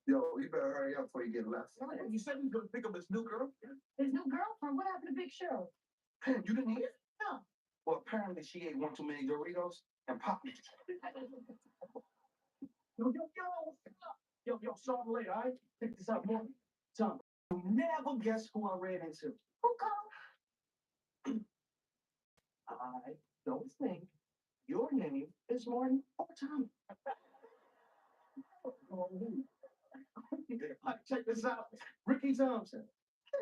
Yo, you better hurry up before you get left. You said you was gonna pick up his new girl? Pam, you didn't hear? Well, apparently she ate one too many Doritos and popped. Yo, saw him later, all right? Pick this up, man. Tom, you'll never guess who I ran into. I don't think your name is Martin or Tom. Check this out. Ricky Thompson.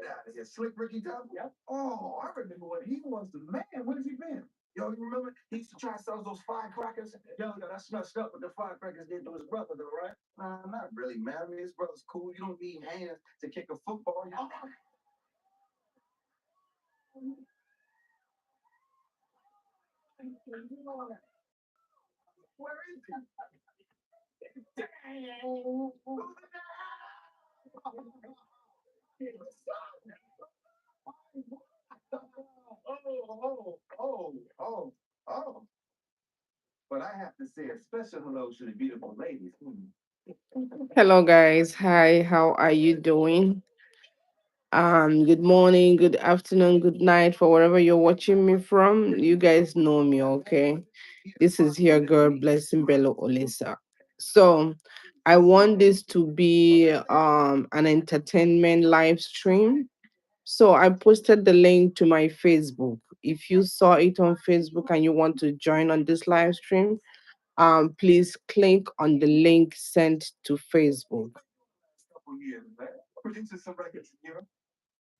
Get out of here, slick Ricky Thompson. Yep. Oh, I remember when he was the man. What has he been? Yo, you remember? He used to try to sell those firecrackers. Yo, that's messed up what the firecrackers did to his brother, though, right? Nah, not really, man. I mean, his brother's cool. You don't need hands to kick a football. Where is he? Dang. Oh. But I have to say a special hello to the beautiful ladies. Hello guys. Hi, how are you doing? Good morning, good afternoon, good night for wherever you're watching me from. You guys know me, okay? This is your girl blessing Beluolisah. So I want this to be an entertainment live stream. So I posted the link to my Facebook. If you saw it on Facebook and you want to join on this live stream, please click on the link sent to Facebook.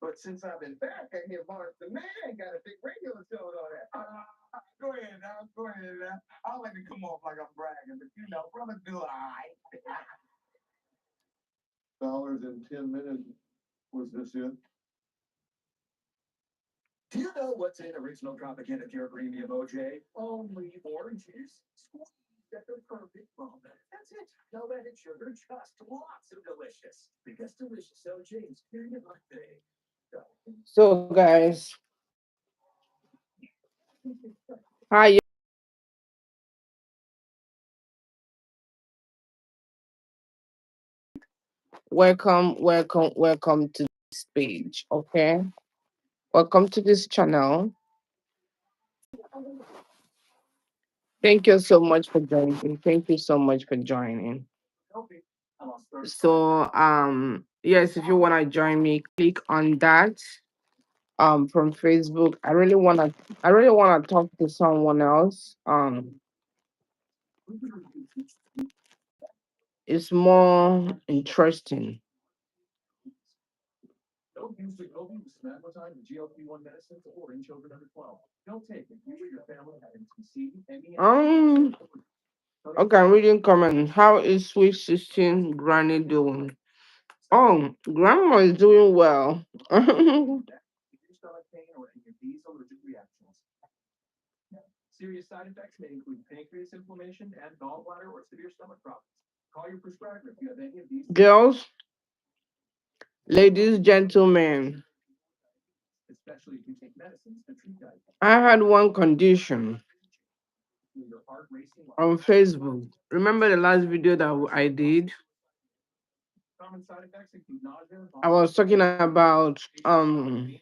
But since I've been back, I hear Mark the man got a big radio show and all that. Go ahead now, go ahead now. I don't like to come off like I'm bragging, but you know, brother, do I? Dollars in 10 minutes. Was this it? Do you know what's in original Tropicana Pure Premium OJ? Only orange juice. Get the perfect moment. That's it. No added sugar, just lots of delicious. Because delicious OJ is period my thing. So, guys, hi, welcome to this page. Okay, welcome to this channel. Thank you so much for joining. Thank you so much for joining. So, yes, if you wanna join me, click on that. From Facebook. I really wanna talk to someone else. It's more interesting. Um, okay, I'm reading comment. How is Sweet 16 Granny doing? Oh, Grandma is doing well. Girls, ladies, gentlemen, I had one condition on Facebook. Remember the last video that I did? I was talking about um,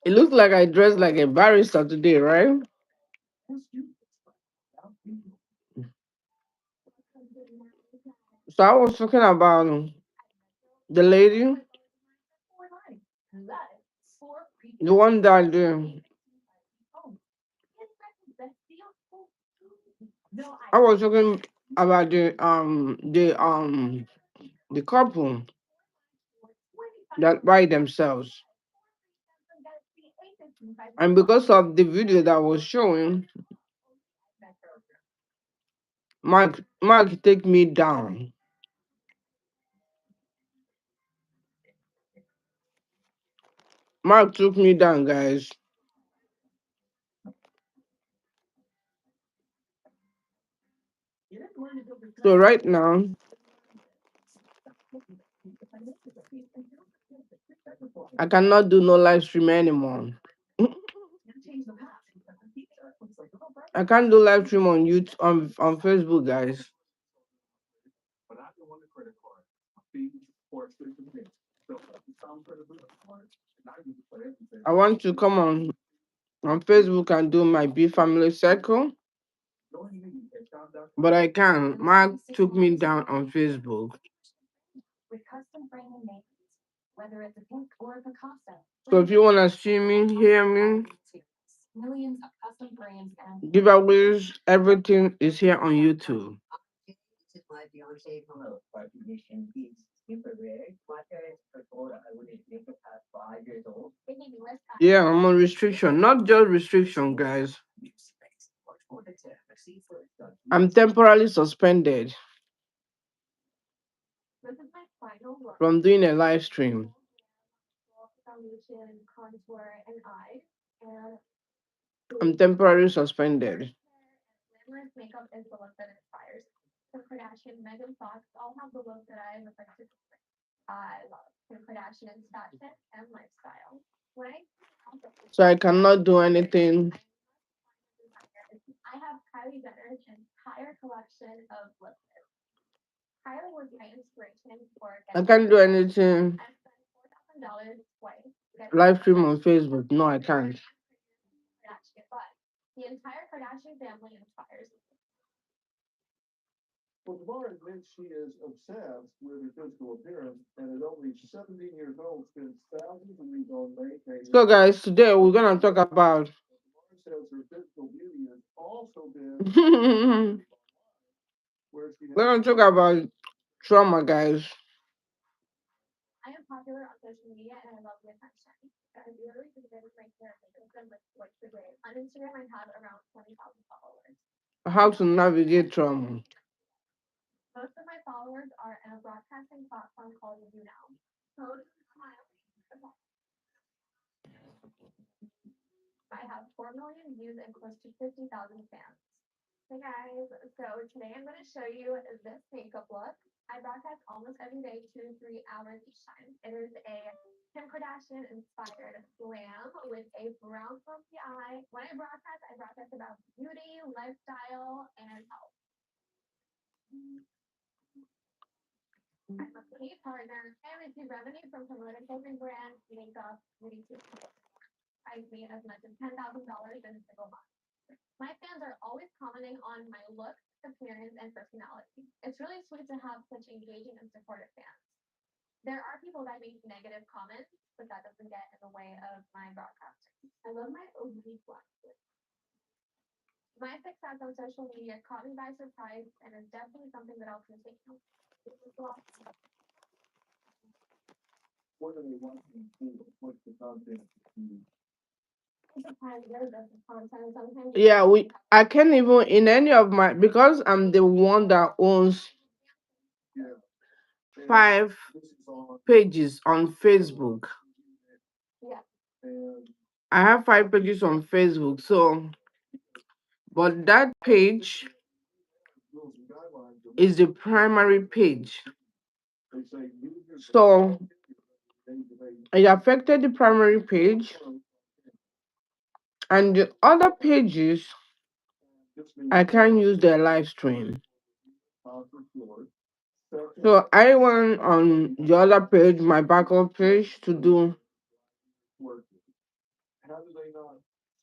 It looks like I dressed like a barrister today, right? So I was talking about the lady, the one that I was talking about the couple that by themselves, and because of the video that was showing, Mark take me down. Mark took me down, guys. So right now, I cannot do no live stream anymore. I can't do live stream on YouTube on Facebook, guys. I want to come on Facebook and do my B family circle, but I can't. Mark took me down on Facebook. So if you wanna see me, hear me, giveaways, everything is here on YouTube. Yeah, I'm on restriction, not just restriction, guys. I'm temporarily suspended from doing a live stream. I'm temporarily suspended. So I cannot do anything. I can't do anything live stream on Facebook. No, I can't. So, guys, today we're gonna talk about. We're gonna talk about trauma, guys. How to navigate trauma. Yeah, I can't even in any of my because I'm the one that owns 5 pages on Facebook. I have 5 pages on Facebook, so but that page is the primary page. So it affected the primary page and the other pages I can't use their live stream. So I went on the other page, my backup page, to do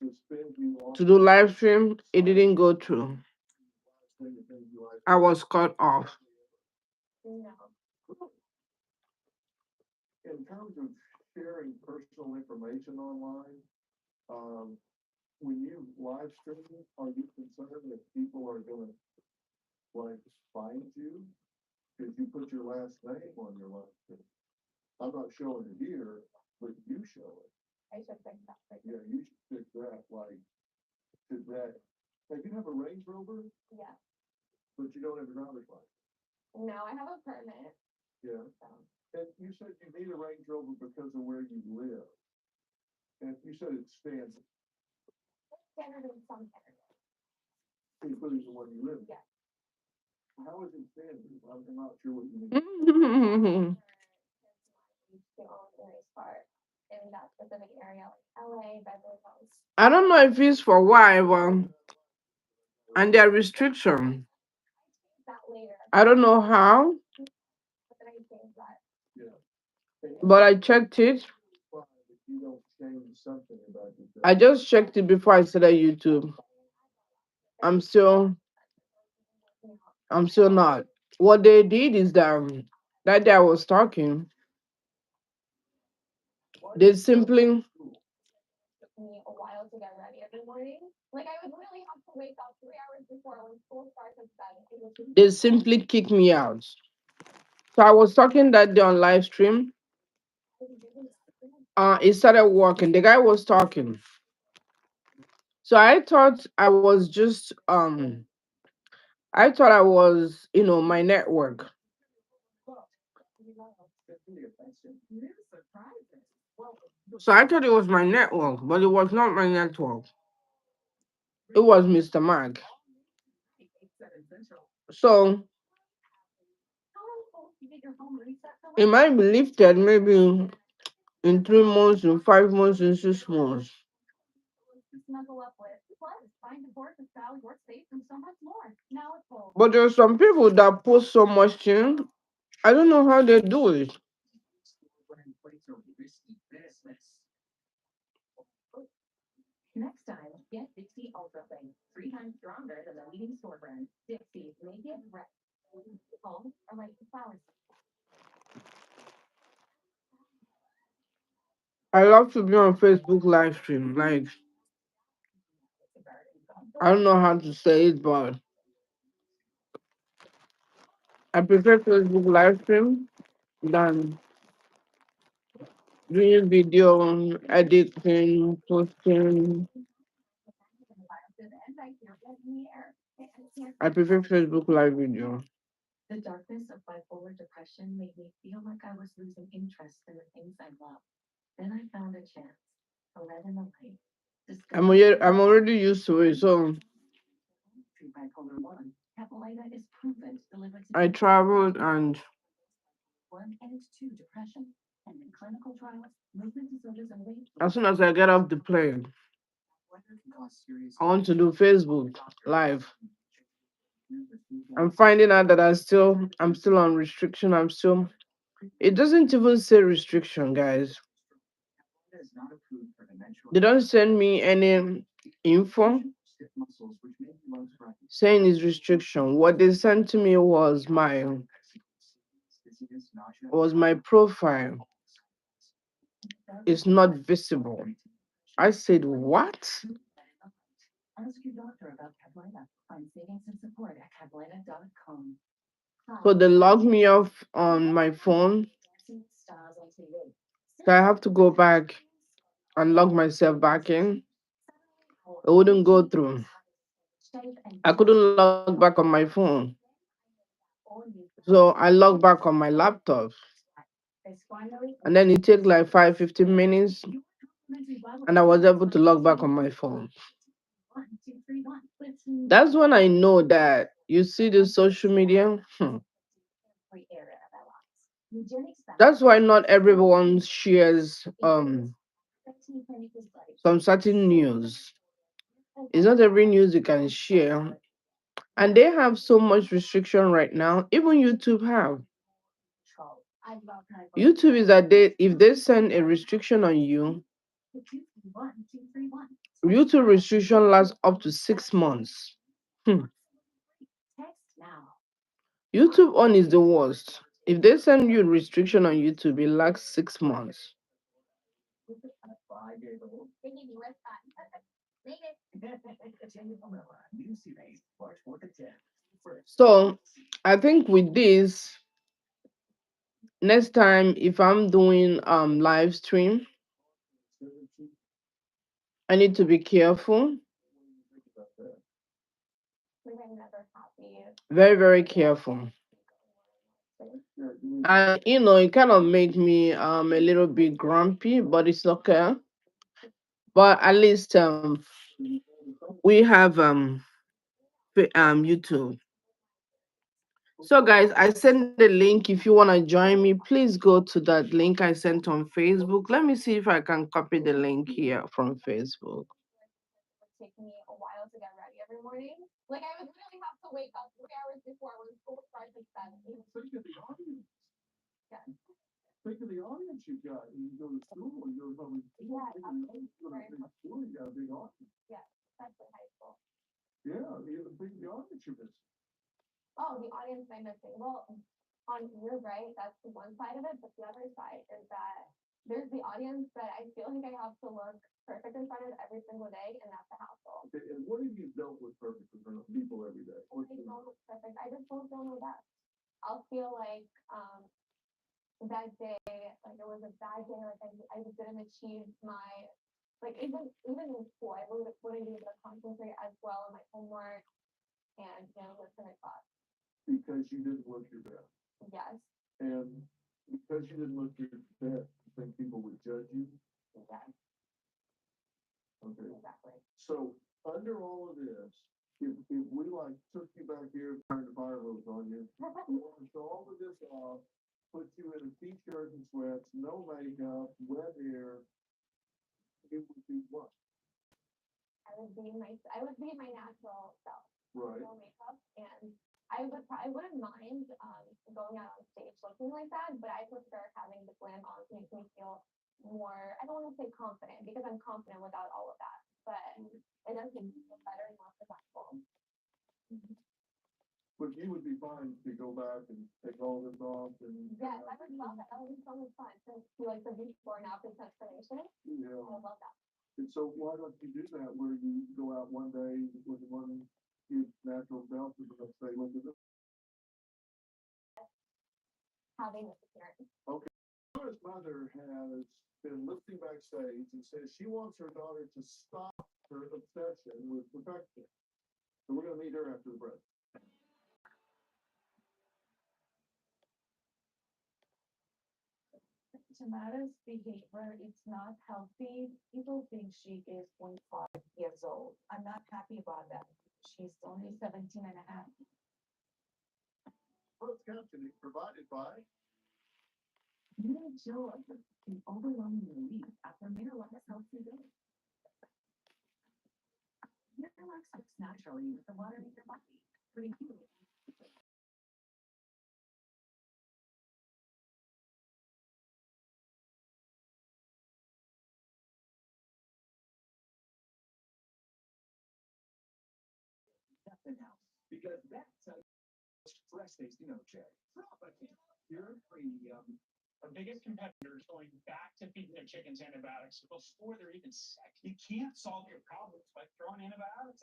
to do live stream. It didn't go through. I was cut off. I don't know if it's for why, but and their restriction. I don't know how, but I checked it. I just checked it before I started YouTube. I'm still, I'm still not. What they did is that that day I was talking, they simply they simply kicked me out. So I was talking that day on live stream. It started working. The guy was talking. So I thought I was, my network. So I thought it was my network, but it was not my network. It was Mr. Mag. So it might be lifted maybe in 3 months, in 5 months, in 6 months. But there are some people that post so much thing. I don't know how they do it. I love to be on Facebook live stream. Like I don't know how to say it, but I prefer Facebook live stream than doing video editing, posting. I prefer Facebook live video. I'm already used to it, so I traveled and as soon as I get off the plane, I want to do Facebook live. I'm finding out that I'm still on restriction. It doesn't even say restriction, guys. They don't send me any info saying it's restriction. What they sent to me was my profile. It's not visible. I said, what? So they logged me off on my phone. So I have to go back and log myself back in. It wouldn't go through. I couldn't log back on my phone. So I logged back on my laptop. And then it took like 15 minutes and I was able to log back on my phone. That's when I know that you see the social media. That's why not everyone shares some certain news. It's not every news you can share. And they have so much restriction right now. Even YouTube have. YouTube is that if they send a restriction on you, YouTube restriction lasts up to 6 months. Hmm. YouTube on is the worst. If they send you restriction on YouTube, it lasts 6 months. So I think with this, next time if I'm doing live stream, I need to be careful, very very careful. And it kind of make me a little bit grumpy, but it's okay. But at least we have YouTube. So guys, I sent the link. If you want to join me, please go to that link I sent on Facebook. Let me see if I can copy the link here from Facebook.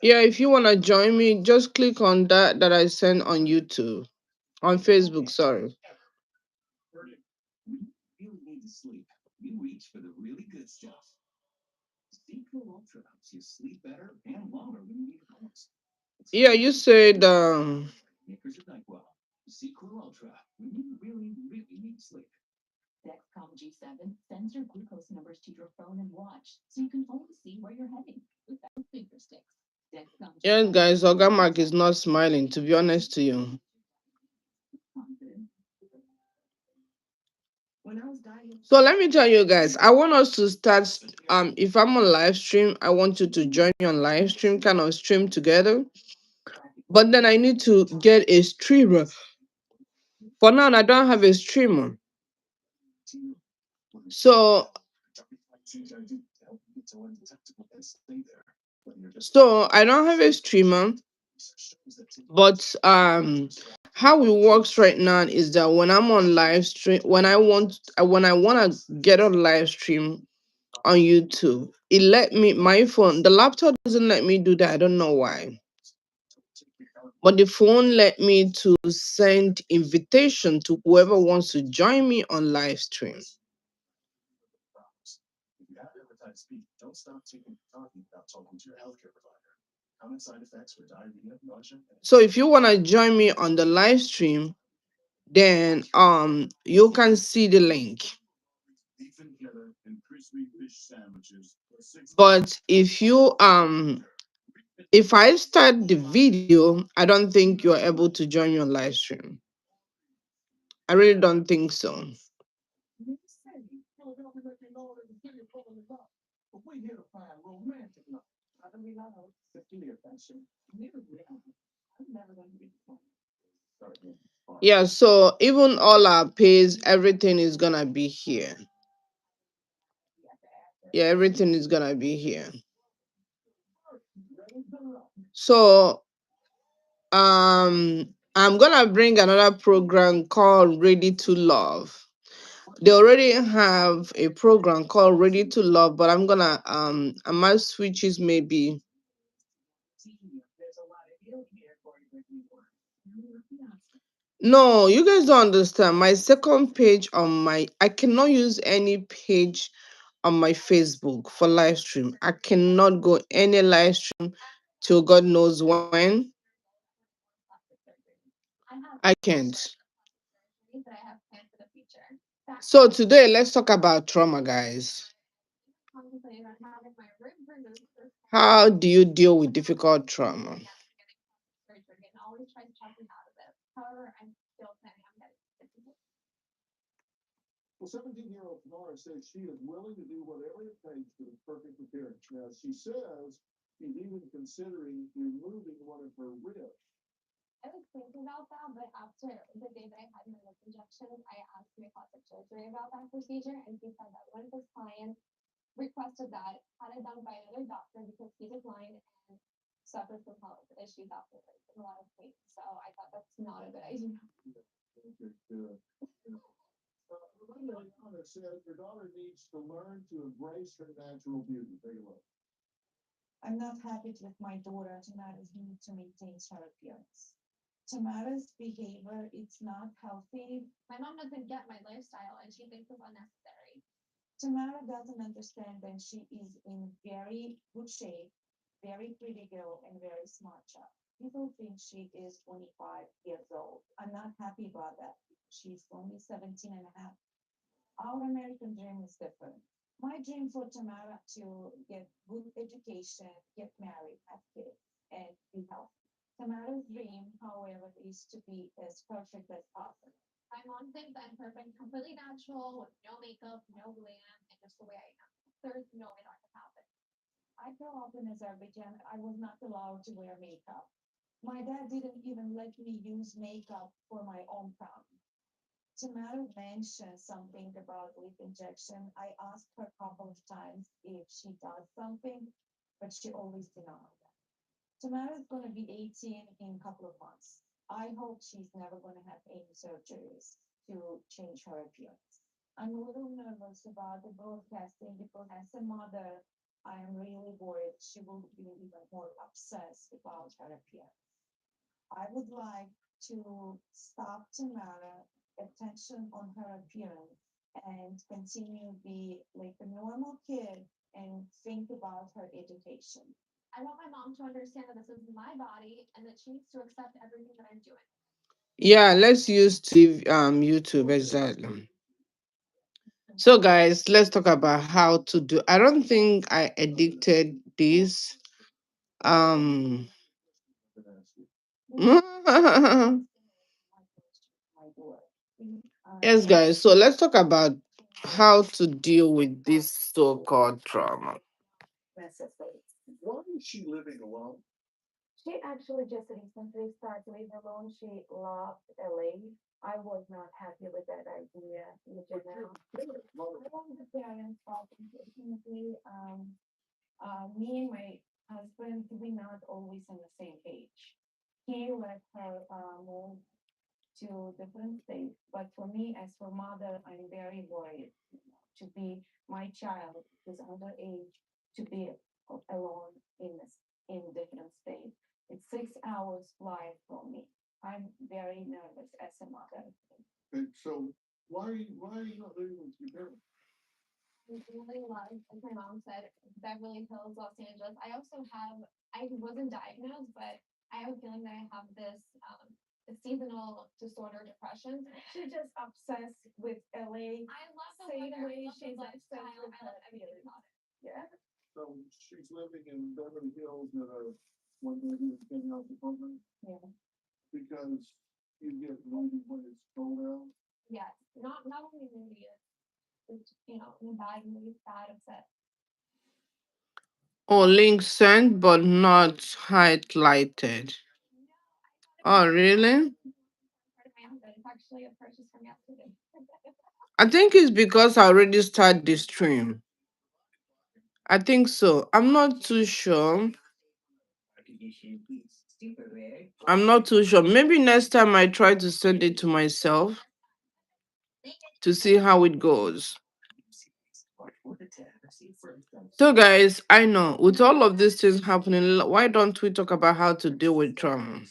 Yeah, if you want to join me, just click on that I sent on YouTube, on Facebook, sorry. Yeah, you said yeah, guys, Ogamak is not smiling, to be honest to you. So let me tell you guys, I want us to start. If I'm on live stream, I want you to join me on live stream, kind of stream together. But then I need to get a streamer. For now, I don't have a streamer. So So I don't have a streamer, but how it works right now is that when I'm on live stream, when I want to get on live stream on YouTube, it let me my phone, the laptop doesn't let me do that. I don't know why. But the phone let me to send invitation to whoever wants to join me on live stream. So if you want to join me on the live stream, then you can see the link. But if I start the video, I don't think you're able to join me on live stream. I really don't think so. Yeah, so even all our pays, everything is gonna be here. Yeah, everything is gonna be here. So I'm gonna bring another program called Ready to Love. They already have a program called Ready to Love, but I might switch it maybe. No, you guys don't understand. My second page on my I cannot use any page on my Facebook for live stream. I cannot go any live stream till God knows when. I can't. So today let's talk about trauma, guys. How do you deal with difficult trauma? Yeah, let's use YouTube exactly. So guys, let's talk about how to do. I don't think I edited this. Um yes guys, so let's talk about how to deal with this so-called trauma. And so why are you not living with your parents? So she's living in Beverly Hills in a one bedroom penthouse apartment because you get lonely when it's cold out. Oh, link sent but not highlighted. Oh, really? I think it's because I already started the stream. I think so. I'm not too sure. I'm not too sure. Maybe next time I try to send it to myself to see how it goes. So, guys, I know with all of these things happening, why don't we talk about how to deal with trauma?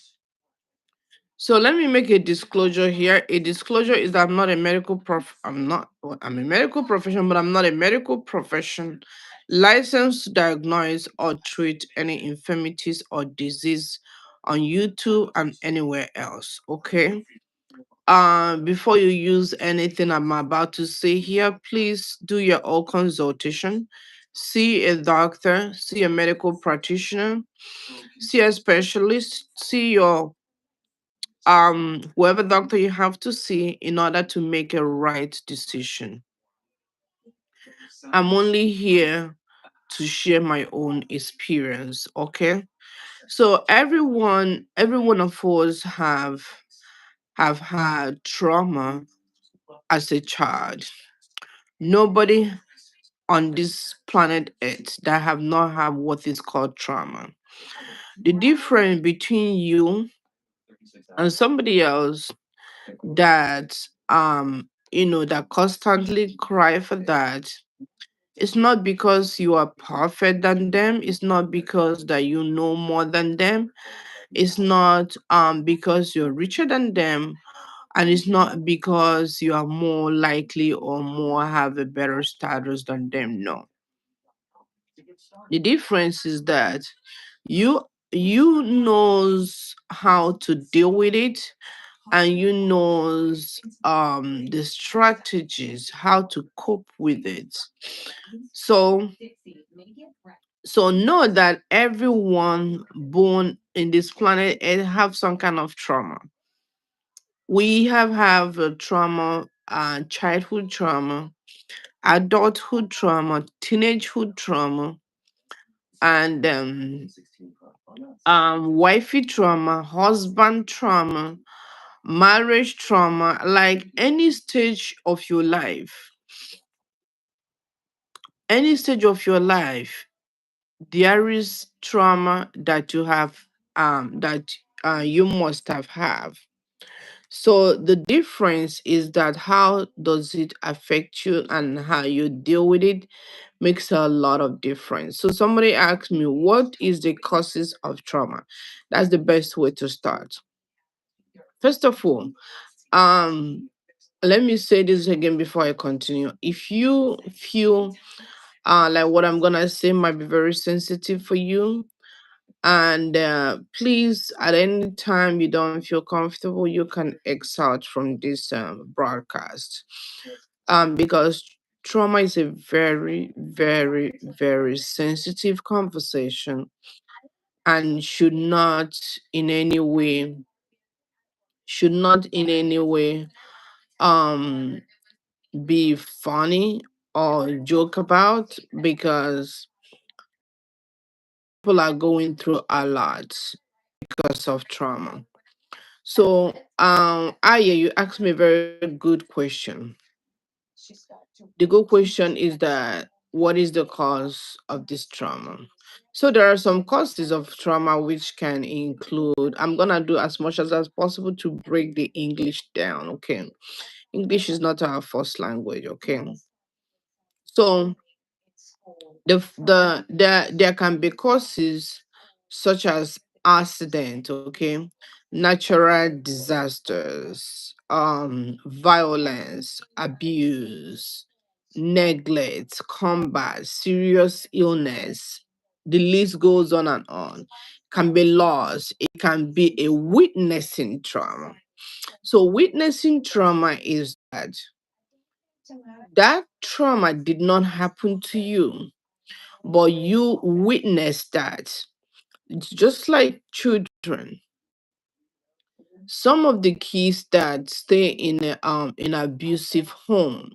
So let me make a disclosure here. A disclosure is that I'm not a medical prof. I'm not. Well, I'm a medical profession, but I'm not a medical profession licensed to diagnose or treat any infirmities or disease on YouTube and anywhere else. Okay. Before you use anything I'm about to say here, please do your own consultation. See a doctor. See a medical practitioner. See a specialist. See your whoever doctor you have to see in order to make a right decision. I'm only here to share my own experience. Okay, so every one of us have had trauma as a child. Nobody on this planet earth that have not had what is called trauma. The difference between you and somebody else that that constantly cry for that, it's not because you are perfect than them, it's not because that you know more than them, it's not because you're richer than them, and it's not because you are more likely or more have a better status than them. No, the difference is that you you knows how to deal with it, and you knows the strategies how to cope with it. So know that everyone born in this planet have some kind of trauma. We have a trauma, childhood trauma, adulthood trauma, teenagehood trauma, and wifey trauma, husband trauma, marriage trauma. Like any stage of your life, there is trauma that you have, that you must have. So the difference is that how does it affect you and how you deal with it makes a lot of difference. So somebody asked me, what is the causes of trauma? That's the best way to start. First of all, um, let me say this again before I continue. If you feel like what I'm gonna say might be very sensitive for you, and please, at any time you don't feel comfortable, you can exit from this broadcast. Because trauma is a very, very, very sensitive conversation and in any way should not in any way um be funny or joke about, because people are going through a lot because of trauma. So, Aya, you asked me a very good question. The good question is that what is the cause of this trauma? So there are some causes of trauma which can include, I'm gonna do as much as possible to break the English down, okay? English is not our first language, okay? So there can be causes such as accident, okay, natural disasters, violence, abuse, neglect, combat, serious illness. The list goes on and on. Can be loss. It can be a witnessing trauma. So witnessing trauma is that trauma did not happen to you, but you witnessed that. It's just like children. Some of the kids that stay in abusive home,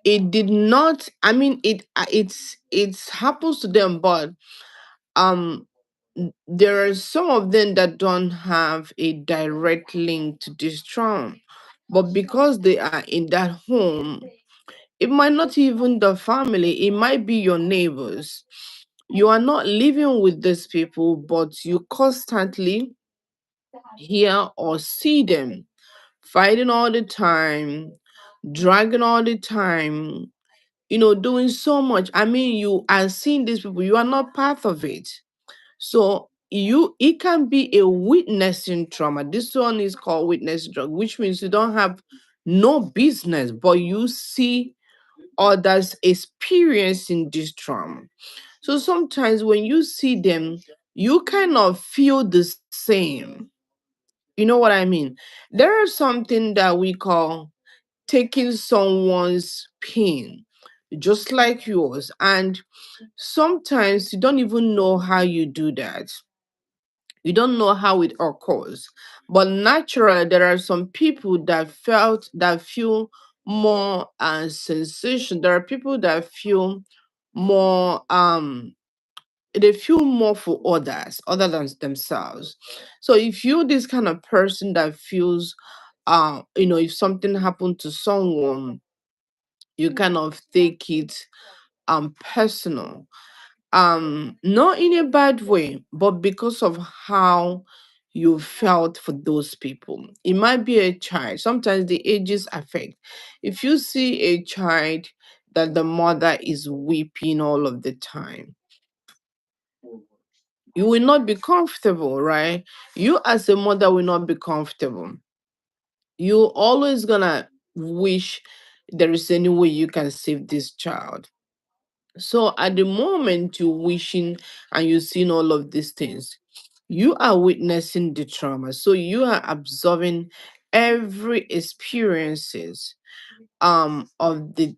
it did not. I mean, it's happens to them, but um, there are some of them that don't have a direct link to this trauma, but because they are in that home, it might not even the family. It might be your neighbors. You are not living with these people, but you constantly hear or see them fighting all the time, dragging all the time, doing so much. I mean, you are seeing these people, you are not part of it. So it can be a witnessing trauma. This one is called witness drug, which means you don't have no business, but you see others experiencing this trauma. So sometimes when you see them, you kind of feel the same. You know what I mean? There is something that we call taking someone's pain, just like yours. And sometimes you don't even know how you do that. You don't know how it occurs. But naturally, there are some people that feel more sensation. There are people that feel more they feel more for others other than themselves. So if you're this kind of person that feels if something happened to someone, you kind of take it personal, not in a bad way, but because of how you felt for those people. It might be a child. Sometimes the ages affect. If you see a child that the mother is weeping all of the time, you will not be comfortable, right? You as a mother will not be comfortable. You always gonna wish there is any way you can save this child. So at the moment you're wishing and you're seeing all of these things, you are witnessing the trauma. So you are absorbing every experiences of the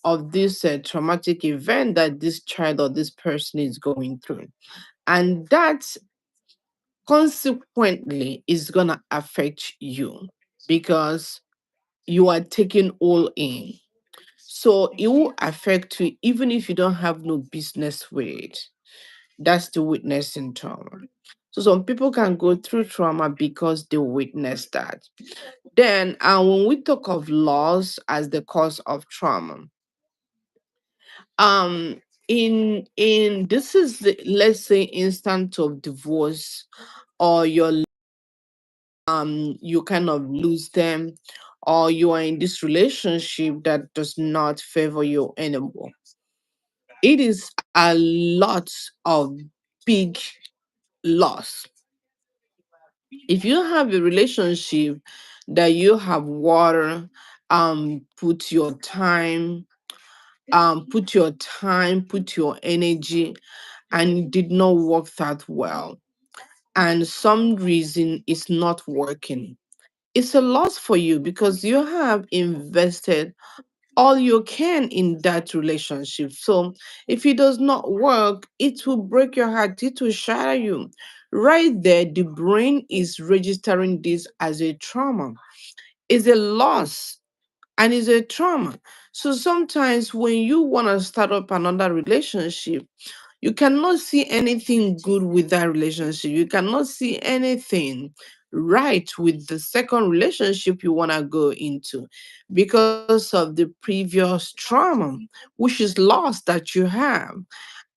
of this traumatic event that this child or this person is going through, and that consequently is gonna affect you because you are taking all in. So it will affect you even if you don't have no business with it. That's the witnessing trauma. So some people can go through trauma because they witness that. Then when we talk of loss as the cause of trauma, um in this is the, let's say, instant of divorce, or you kind of lose them, or you are in this relationship that does not favor you anymore. It is a lot of big loss. If you have a relationship that you have water, put your energy, and it did not work that well, and some reason it's not working, it's a loss for you because you have invested all you can in that relationship. So if it does not work, it will break your heart, it will shatter you. Right there, the brain is registering this as a trauma. It's a loss and it's a trauma. So sometimes when you want to start up another relationship, you cannot see anything good with that relationship. You cannot see anything right with the second relationship you want to go into because of the previous trauma, which is loss that you have.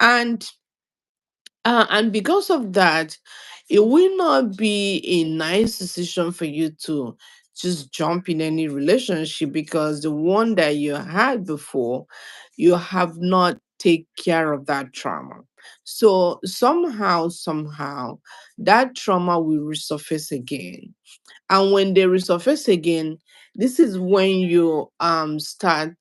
And And because of that, it will not be a nice decision for you to just jump in any relationship, because the one that you had before, you have not take care of that trauma. So somehow, that trauma will resurface again. And when they resurface again, this is when you start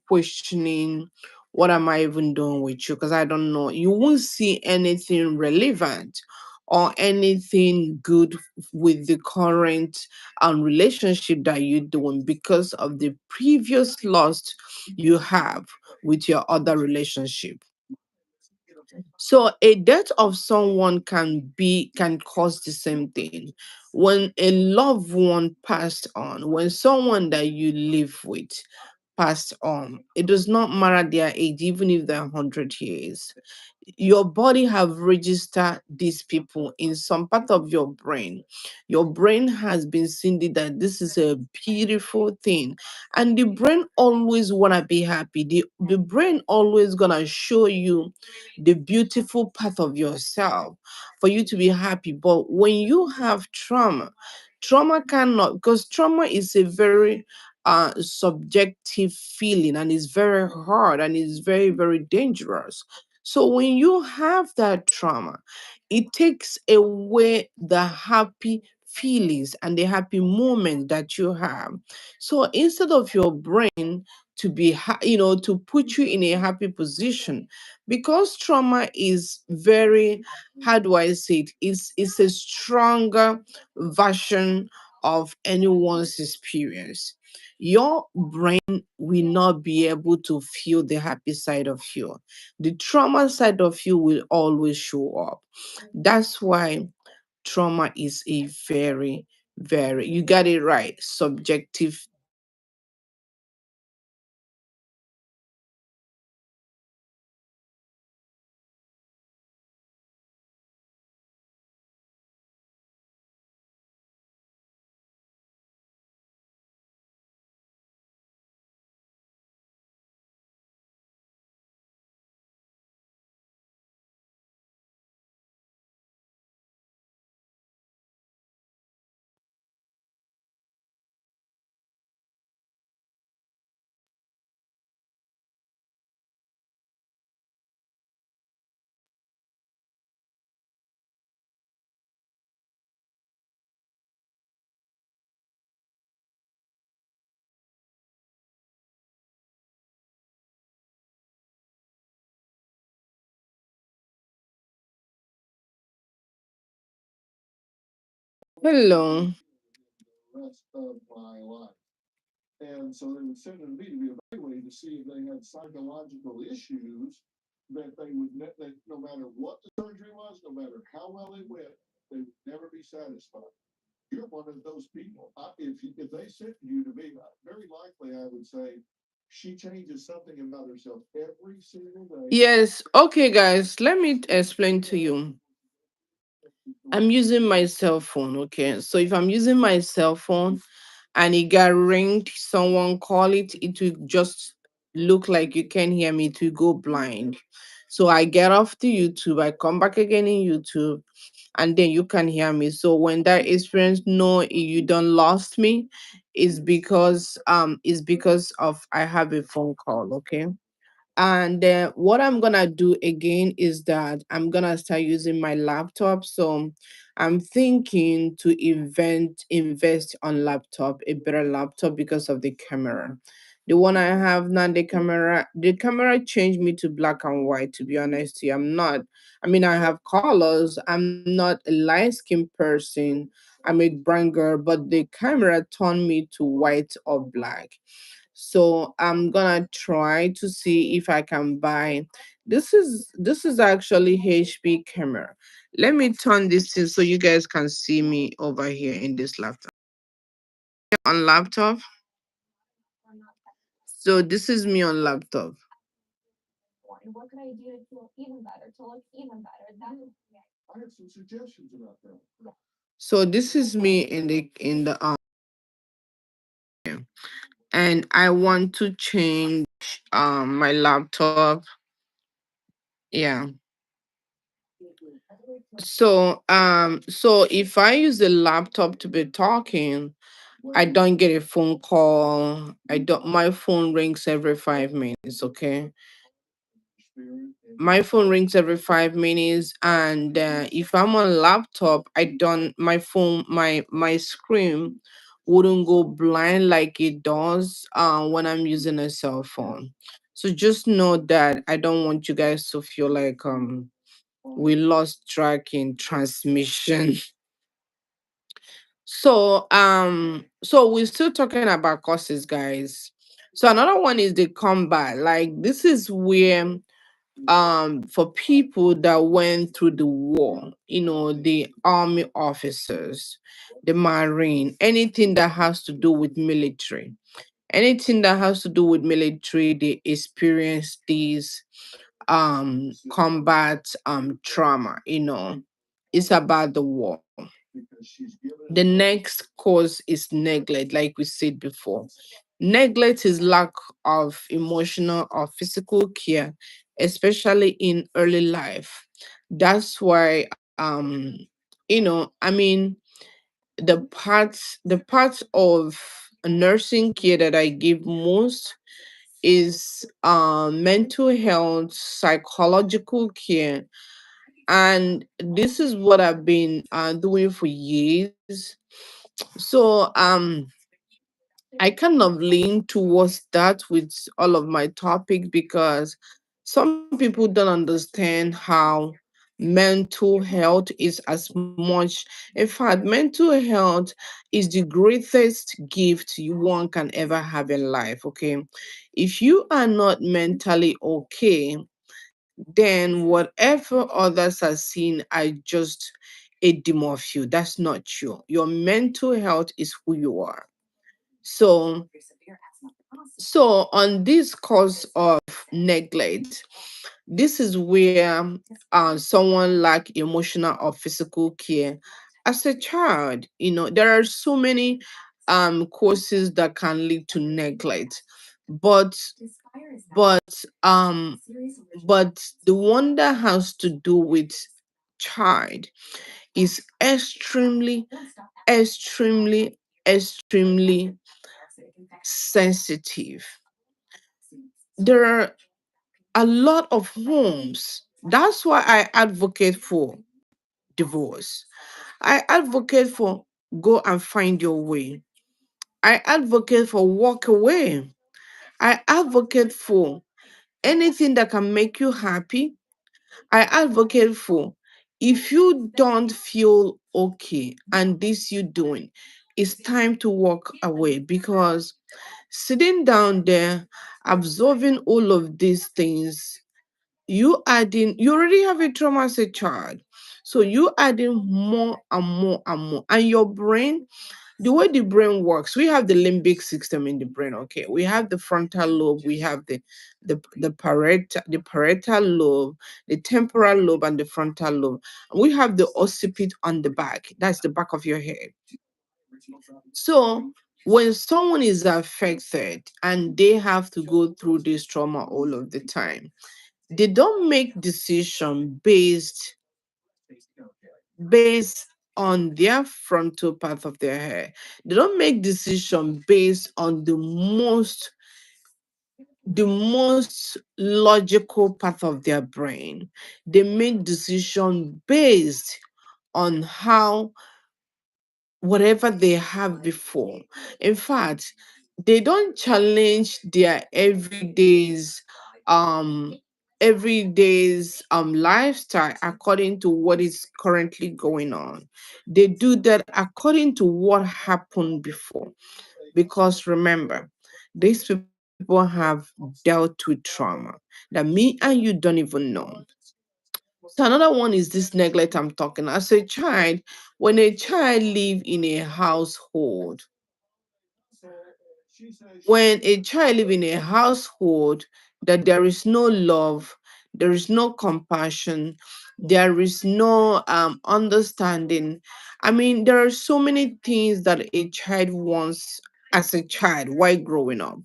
questioning, what am I even doing with you? Because I don't know. You won't see anything relevant or anything good with the current relationship that you're doing, because of the previous loss you have with your other relationship. So a death of someone can cause the same thing. When a loved one passed on, when someone that you live with passed on, it does not matter their age, even if they're 100 years. Your body have registered these people in some part of your brain. Your brain has been seeing that this is a beautiful thing, and the brain always want to be happy. The brain always gonna show you the beautiful part of yourself for you to be happy. But when you have trauma cannot, because trauma is a very subjective feeling, and it's very hard, and it's very, very dangerous. So when you have that trauma, it takes away the happy feelings and the happy moment that you have. So instead of your brain to to put you in a happy position, because trauma is very, how do I say it, it's a stronger version of anyone's experience. Your brain will not be able to feel the happy side of you. The trauma side of you will always show up. That's why trauma is a very, very, you got it right, subjective. Hello. The rest of my life. And so they would send them to me to be evaluated to see if they had psychological issues that they would that no matter what the surgery was, no matter how well it went, they would never be satisfied. You're one of those people. If they sent you to me, very likely I would say she changes something about herself every single day. Yes, okay, guys, let me explain to you. I'm using my cell phone, okay? So if I'm using my cell phone and it got ringed, someone call it, it will just look like you can hear me, to go blind. So I get off the YouTube, I come back again in YouTube, and then you can hear me. So when that experience know you don't lost me, is because of I have a phone call, okay? And then what I'm gonna do again is that I'm gonna start using my laptop. So I'm thinking to invest on laptop, a better laptop, because of the camera. The one I have now, the camera changed me to black and white, to be honest with you. I mean, I have colors. I'm not a light skinned person. I'm a brown girl, but the camera turned me to white or black. So I'm gonna try to see if I can buy. This is actually HP camera. Let me turn this in so you guys can see me over here in this laptop. On laptop. So this is me on laptop. I have some suggestions about that. So this is me in the and I want to change my laptop. Yeah. So if I use the laptop to be talking, I don't get a phone call. I don't My phone rings every 5 minutes, okay? My phone rings every 5 minutes, and if I'm on laptop, I don't my phone my screen wouldn't go blind like it does when I'm using a cell phone. So just know that I don't want you guys to feel like we lost track in transmission. So we're still talking about courses, guys. So another one is the combat. Like, this is where for people that went through the war, the army officers, the marine, anything that has to do with military. Anything that has to do with military, they experience these combat trauma. It's about the war. The next cause is neglect, like we said before. Neglect is lack of emotional or physical care, especially in early life. That's why I mean, the part of nursing care that I give most is mental health, psychological care, and this is what I've been doing for years. So I kind of lean towards that with all of my topic, because some people don't understand how mental health is as much. In fact, mental health is the greatest gift one can ever have in life. Okay. If you are not mentally okay, then whatever others are seeing are just a demo of you. That's not you. Your mental health is who you are. So so on this cause of neglect, this is where someone lack emotional or physical care as a child. There are so many causes that can lead to neglect, but but um but the one that has to do with child is extremely extremely sensitive. There are a lot of homes. That's why I advocate for divorce. I advocate for go and find your way. I advocate for walk away. I advocate for anything that can make you happy. I advocate for, if you don't feel okay and this you doing, it's time to walk away, because sitting down there absorbing all of these things, you already have a trauma as a child, so you adding more and more and more. And your brain, the way the brain works, we have the limbic system in the brain. Okay, we have the frontal lobe, we have the parietal lobe, the temporal lobe, and the frontal lobe. And we have the occiput on the back, that's the back of your head. So when someone is affected and they have to go through this trauma all of the time, they don't make decision based on their frontal part of their hair. They don't make decision based on the most logical part of their brain. They make decision based on how whatever they have before. In fact, they don't challenge their um everyday's lifestyle according to what is currently going on. They do that according to what happened before. Because remember, these people have dealt with trauma that me and you don't even know. So another one is this neglect I'm talking. As a child, when a child live in a household, when a child live in a household that there is no love, there is no compassion, there is no understanding. I mean, there are so many things that a child wants as a child while growing up.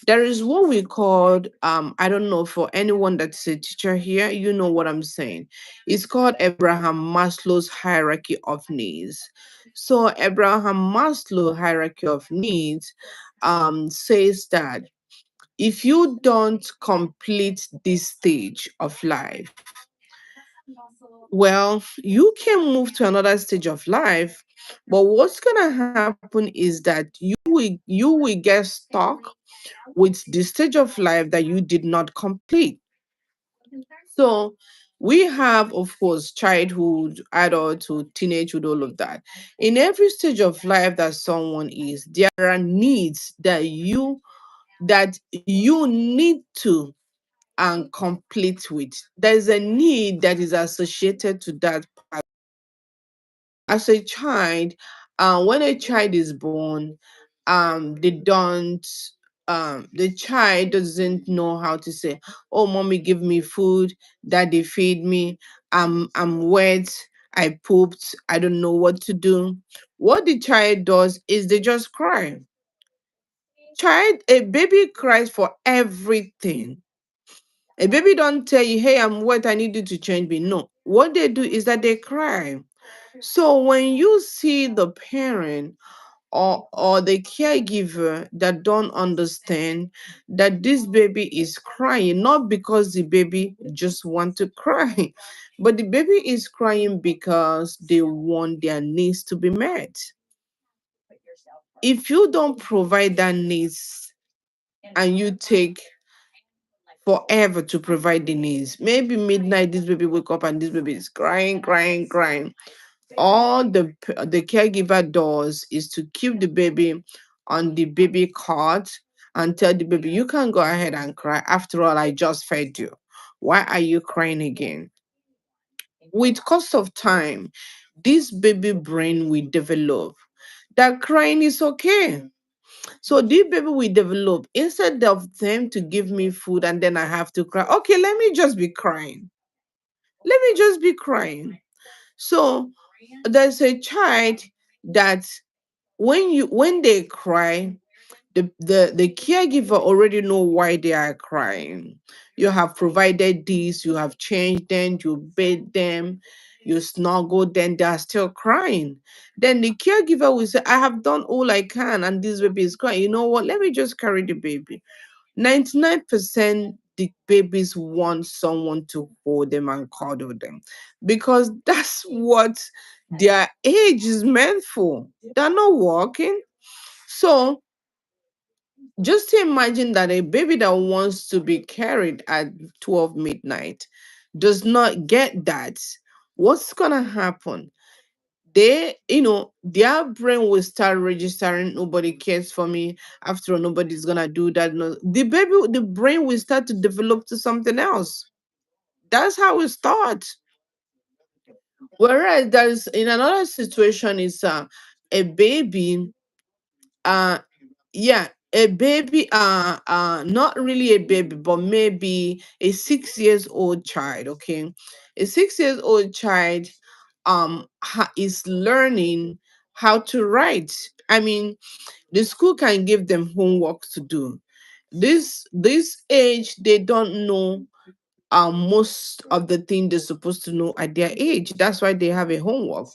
There is what we called, I don't know, for anyone that's a teacher here, you know what I'm saying. It's called Abraham Maslow's hierarchy of needs. So Abraham Maslow hierarchy of needs says that if you don't complete this stage of life, well, you can move to another stage of life, but what's gonna happen is that you will get stuck with the stage of life that you did not complete. So we have, of course, childhood, adulthood, teenagehood, all of that. In every stage of life that someone is, there are needs that you need to and complete with. There's a need that is associated to that part. As a child, when a child is born, they don't the child doesn't know how to say, oh mommy give me food, daddy feed me, I'm wet, I pooped, I don't know what to do. What the child does is they just cry. A baby cries for everything. A baby don't tell you, hey, I'm wet, I need you to change me. No, what they do is that they cry. So when you see the parent or the caregiver that don't understand that this baby is crying, not because the baby just want to cry, but the baby is crying because they want their needs to be met. If you don't provide that needs and you take forever to provide the needs, maybe midnight this baby wake up and this baby is crying, crying, crying. All the caregiver does is to keep the baby on the baby cot and tell the baby, you can go ahead and cry. After all, I just fed you. Why are you crying again? With cost of time, this baby brain will develop that crying is okay. So this baby will develop, instead of them to give me food and then I have to cry, okay, let me just be crying. Let me just be crying. So there's a child that when they cry, the caregiver already know why they are crying. You have provided this, you have changed them, you bathed them, you snuggled them, they are still crying. Then the caregiver will say, I have done all I can and this baby is crying. You know what, let me just carry the baby. 99% the babies want someone to hold them and cuddle them because that's what their age is meant for. They're not walking. So just imagine that a baby that wants to be carried at 12 midnight does not get that. What's going to happen? Their brain will start registering, nobody cares for me. After all, nobody's going to do that. No, the brain will start to develop to something else. That's how it starts. Whereas there's in another situation is a baby, uh yeah, a baby, not really a baby, but maybe a 6 years old child. Okay, a 6 years old child is learning how to write. I mean, the school can give them homework to do. This age they don't know most of the things they're supposed to know at their age. That's why they have a homework.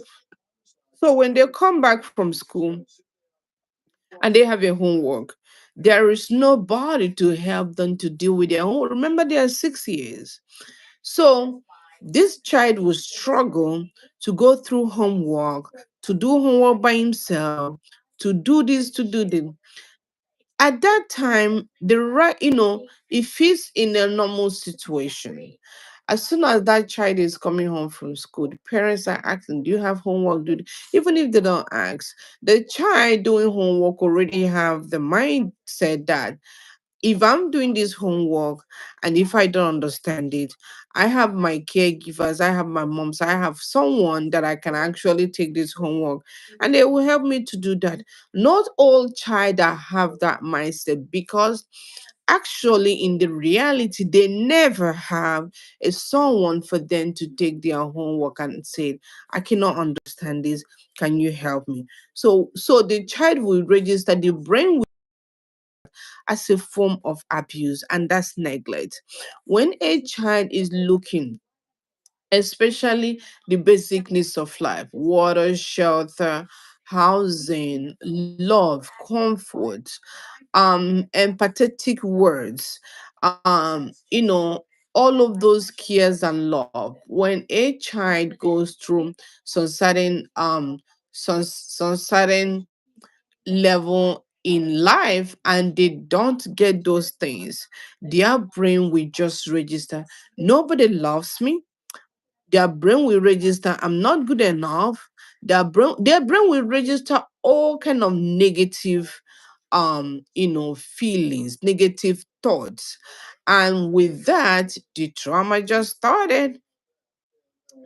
So when they come back from school and they have a homework, there is nobody to help them to deal with their homework. Remember, they are 6 years. So this child will struggle to go through homework, to do homework by himself, to do this, to do that. At that time, if he's in a normal situation, as soon as that child is coming home from school, the parents are asking, do you have homework? Even if they don't ask, the child doing homework already have the mindset that if I'm doing this homework and if I don't understand it, I have my caregivers, I have my moms, I have someone that I can actually take this homework and they will help me to do that. Not all child that have that mindset, because actually in the reality they never have a someone for them to take their homework and say, I cannot understand this, can you help me? So the child will register, the brain as a form of abuse, and that's neglect. When a child is looking, especially the basic needs of life: water, shelter, housing, love, comfort, empathetic words, all of those cares and love. When a child goes through some certain some certain level in life and they don't get those things, their brain will just register, nobody loves me. Their brain will register, I'm not good enough. Their brain will register all kind of negative feelings, negative thoughts. And with that, the trauma just started.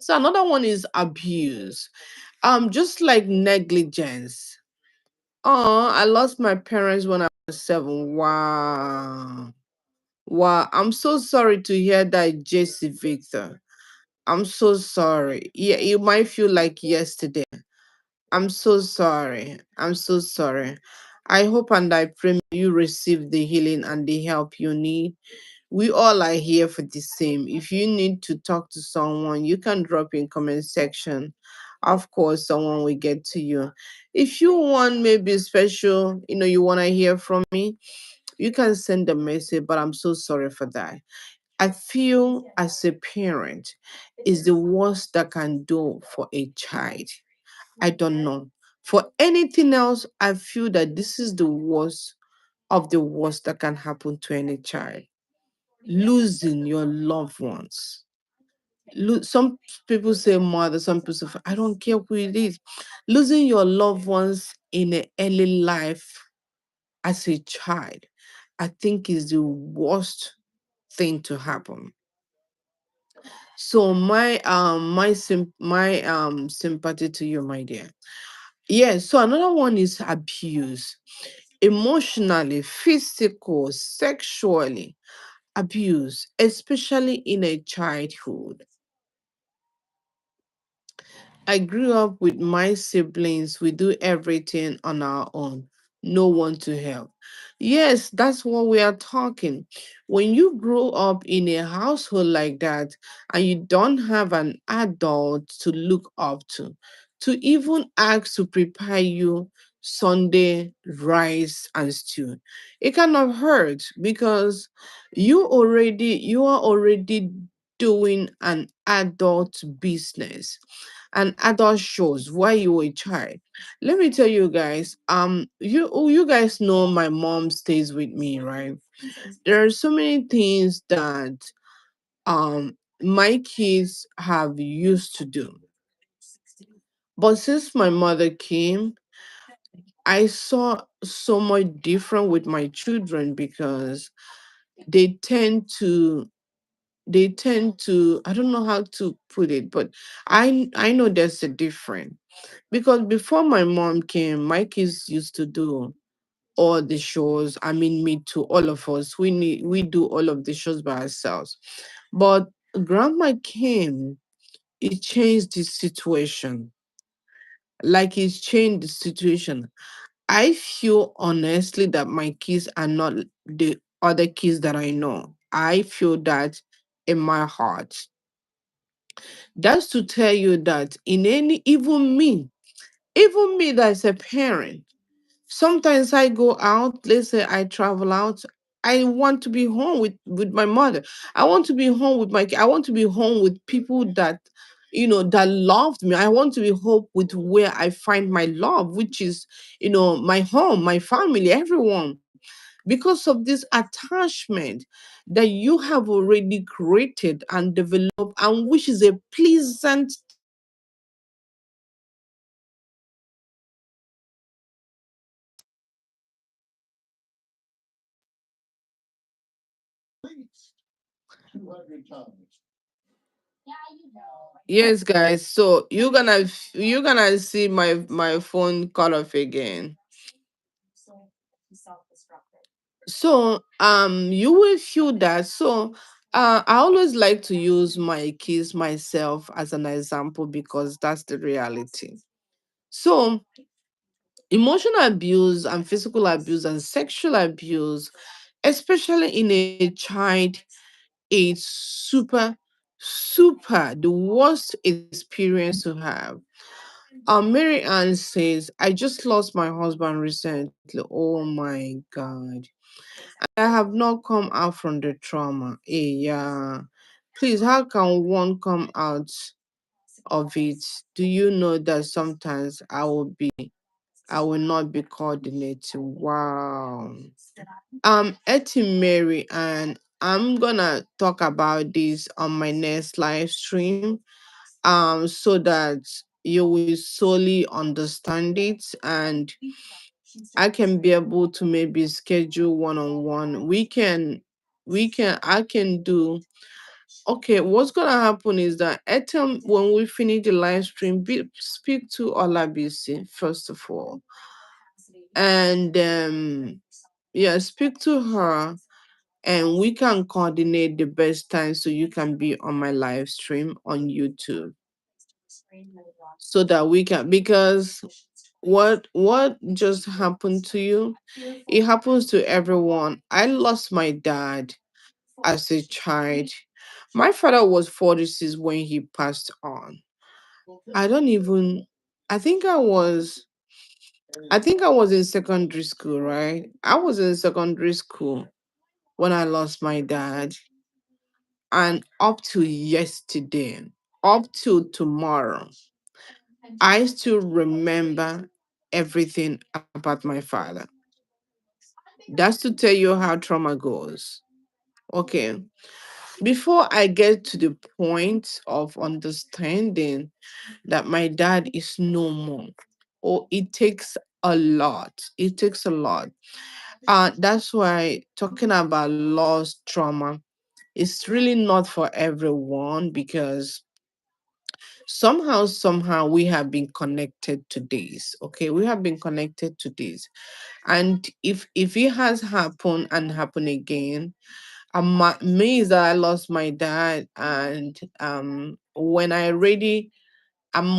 So another one is abuse. Just like negligence. Oh, I lost my parents when I was 7. Wow. Wow. I'm so sorry to hear that, JC Victor. I'm so sorry. Yeah, you might feel like yesterday. I'm so sorry. I'm so sorry. I hope and I pray you receive the healing and the help you need. We all are here for the same. If you need to talk to someone, you can drop in comment section. Of course, someone will get to you. If you want maybe special, you want to hear from me, you can send a message, but I'm so sorry for that. I feel as a parent is the worst that can do for a child. I don't know. For anything else, I feel that this is the worst of the worst that can happen to any child. Losing your loved ones. Some people say mother, some people say, I don't care who it is. Losing your loved ones in an early life as a child, I think is the worst thing to happen. So my sympathy to you, my dear. Yes, so another one is abuse. Emotionally, physical, sexually abuse, especially in a childhood. I grew up with my siblings. We do everything on our own. No one to help. Yes, that's what we are talking. When you grow up in a household like that and you don't have an adult to look up to even ask to prepare you Sunday rice and stew, it kind of hurts because you are already doing an adult business and adult shows while you were a child. Let me tell you guys, you guys know my mom stays with me, right? There are so many things that my kids have used to do. But since my mother came, I saw so much different with my children because they tend to I don't know how to put it, but I know there's a difference. Because before my mom came, my kids used to do all the shows. I mean, me too, all of us. We do all of the shows by ourselves. But grandma came, it changed the situation. Like it's changed the situation. I feel honestly that my kids are not the other kids that I know. I feel that in my heart. That's to tell you that in any even me that's a parent, sometimes I go out, let's say I travel out, I want to be home with my mother. I want to be home with I want to be home with people that that loved me. I want to be home with where I find my love, which is my home, my family, everyone. Because of this attachment that you have already created and developed, and which is a pleasant thing for you to do. least 200 times. Yes, guys. So you're gonna see my phone cut off again. So you will feel that. So I always like to use my kids myself as an example because that's the reality. So Emotional abuse and physical abuse and sexual abuse, especially in a child, is super the worst experience to have. Mary Ann says, I just lost my husband recently. Oh my God. I have not come out from the trauma. Yeah. Please, how can one come out of it? Do you know that sometimes I will not be coordinating? Wow. Etty Mary, and I'm gonna talk about this on my next live stream. So that you will solely understand it, and I can be able to maybe schedule one-on-one. I can do. Okay, what's gonna happen is that Etem, when we finish the live stream, speak to Olabisi first of all, and yeah, speak to her, and we can coordinate the best time so you can be on my live stream on YouTube, so that we can, because what just happened to you, it happens to everyone. I lost my dad as a child. My father was 46 when he passed on. I don't even I think I was in secondary school, right? I was in secondary school when I lost my dad, and up to yesterday, up to tomorrow, I still remember everything about my father. That's to tell you how trauma goes. Okay. Before I get to the point of understanding that my dad is no more, oh, it takes a lot. It takes a lot. That's why talking about loss trauma is really not for everyone, because somehow we have been connected to this. Okay, we have been connected to this, and if it has happened and happened again, I'm amazed that I lost my dad, and when I'm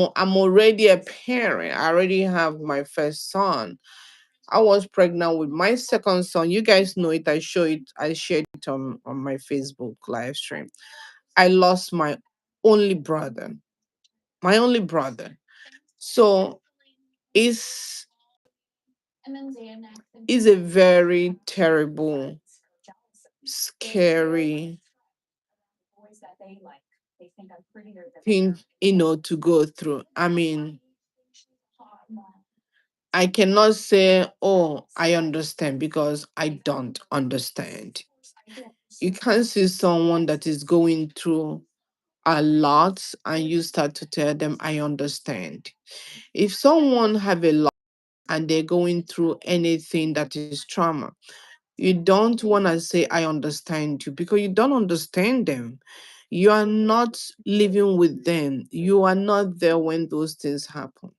already a parent. I already have my first son. I was pregnant with my second son. You guys know it. I shared it on my Facebook live stream. I lost my only brother. My only brother. So it's is a very terrible, scary thing, to go through. I mean, I cannot say, oh, I understand, because I don't understand. You can't see someone that is going through a lot and you start to tell them, I understand. If someone have a lot and they're going through anything that is trauma, you don't want to say, I understand you, because you don't understand them. You are not living with them. You are not there when those things happen.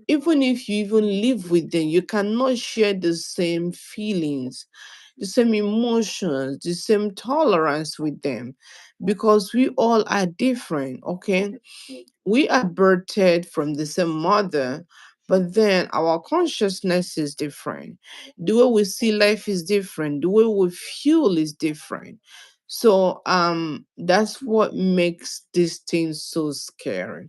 Even if you even live with them, you cannot share the same feelings, the same emotions, the same tolerance with them, because we all are different, okay? We are birthed from the same mother, but then our consciousness is different. The way we see life is different. The way we feel is different. So that's what makes these things so scary.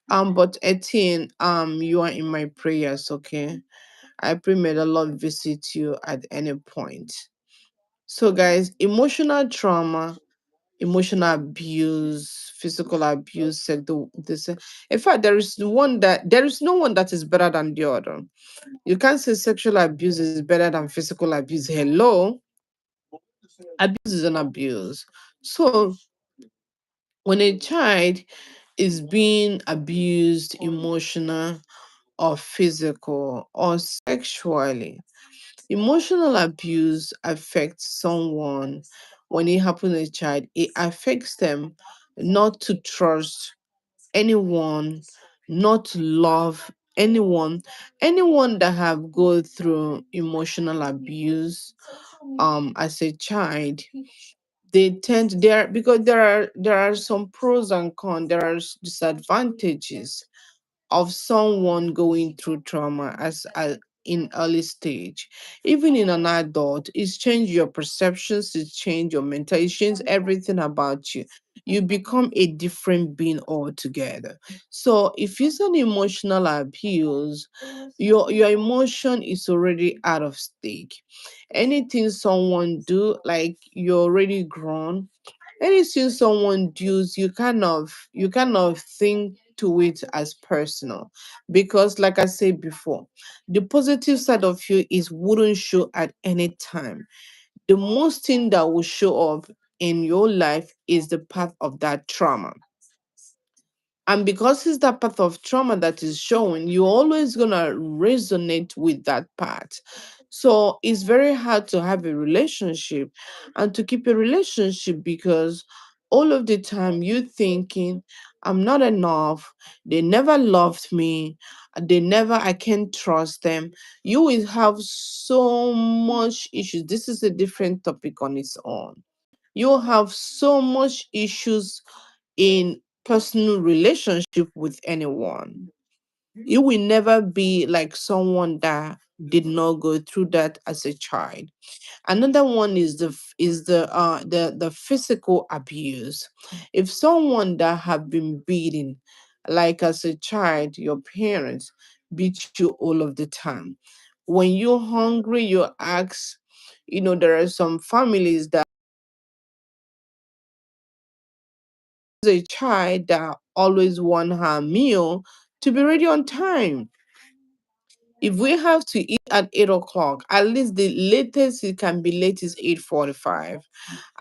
But Etienne, you are in my prayers, okay? I pray may the Lord visit you at any point. So, guys, emotional trauma, emotional abuse, physical abuse, this. In fact, there is no one that is better than the other. You can't say sexual abuse is better than physical abuse. Hello, abuse is an abuse. So, when a child is being abused, emotional or physical or sexually, emotional abuse affects someone. When it happens to a child, it affects them not to trust anyone, not to love anyone. Anyone that have go through emotional abuse as a child, they tend because there are some pros and cons, there are disadvantages of someone going through trauma in early stage, even in an adult. It's changed your perceptions, it's changed your mental, it's changed everything about you. You become a different being altogether. So if it's an emotional abuse, your emotion is already out of stake. Anything someone do, like, you're already grown. Anything someone does, you kind of think to it as personal, because like I said before, the positive side of you is wouldn't show at any time. The most thing that will show up in your life is the path of that trauma. And because it's that path of trauma that is showing, you're always gonna resonate with that part. So it's very hard to have a relationship and to keep a relationship, because all of the time you thinking, I'm not enough, they never loved me, I can't trust them. You will have so much issues. This is a different topic on its own. You'll have so much issues in personal relationship with anyone. You will never be like someone that did not go through that as a child. Another one is the physical abuse. If someone that have been beaten, like as a child, your parents beat you all of the time. When you're hungry, you ask, there are some families that a child that always want her meal to be ready on time. If we have to eat at 8 o'clock, at least the latest it can be late is 8:45.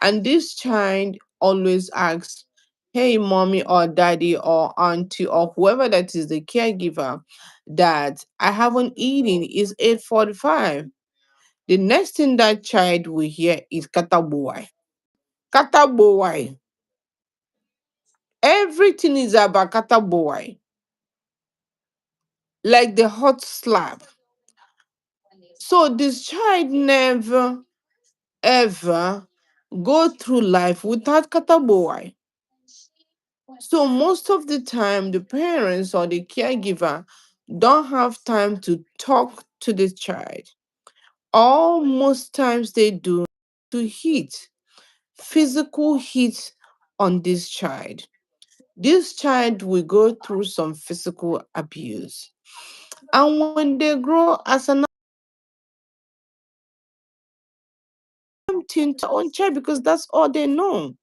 And this child always asks, "Hey, mommy or daddy or auntie or whoever that is the caregiver, that I haven't eaten. Is 8:45." The next thing that child will hear is katabuai. Katabuai. Everything is about katabuai. Like the hot slap. So this child never ever go through life without kataboy. So most of the time, the parents or the caregiver don't have time to talk to the child. All most times they do to hit physical hit on this child. This child will go through some physical abuse. And when they grow as an to their own child, because that's all they know.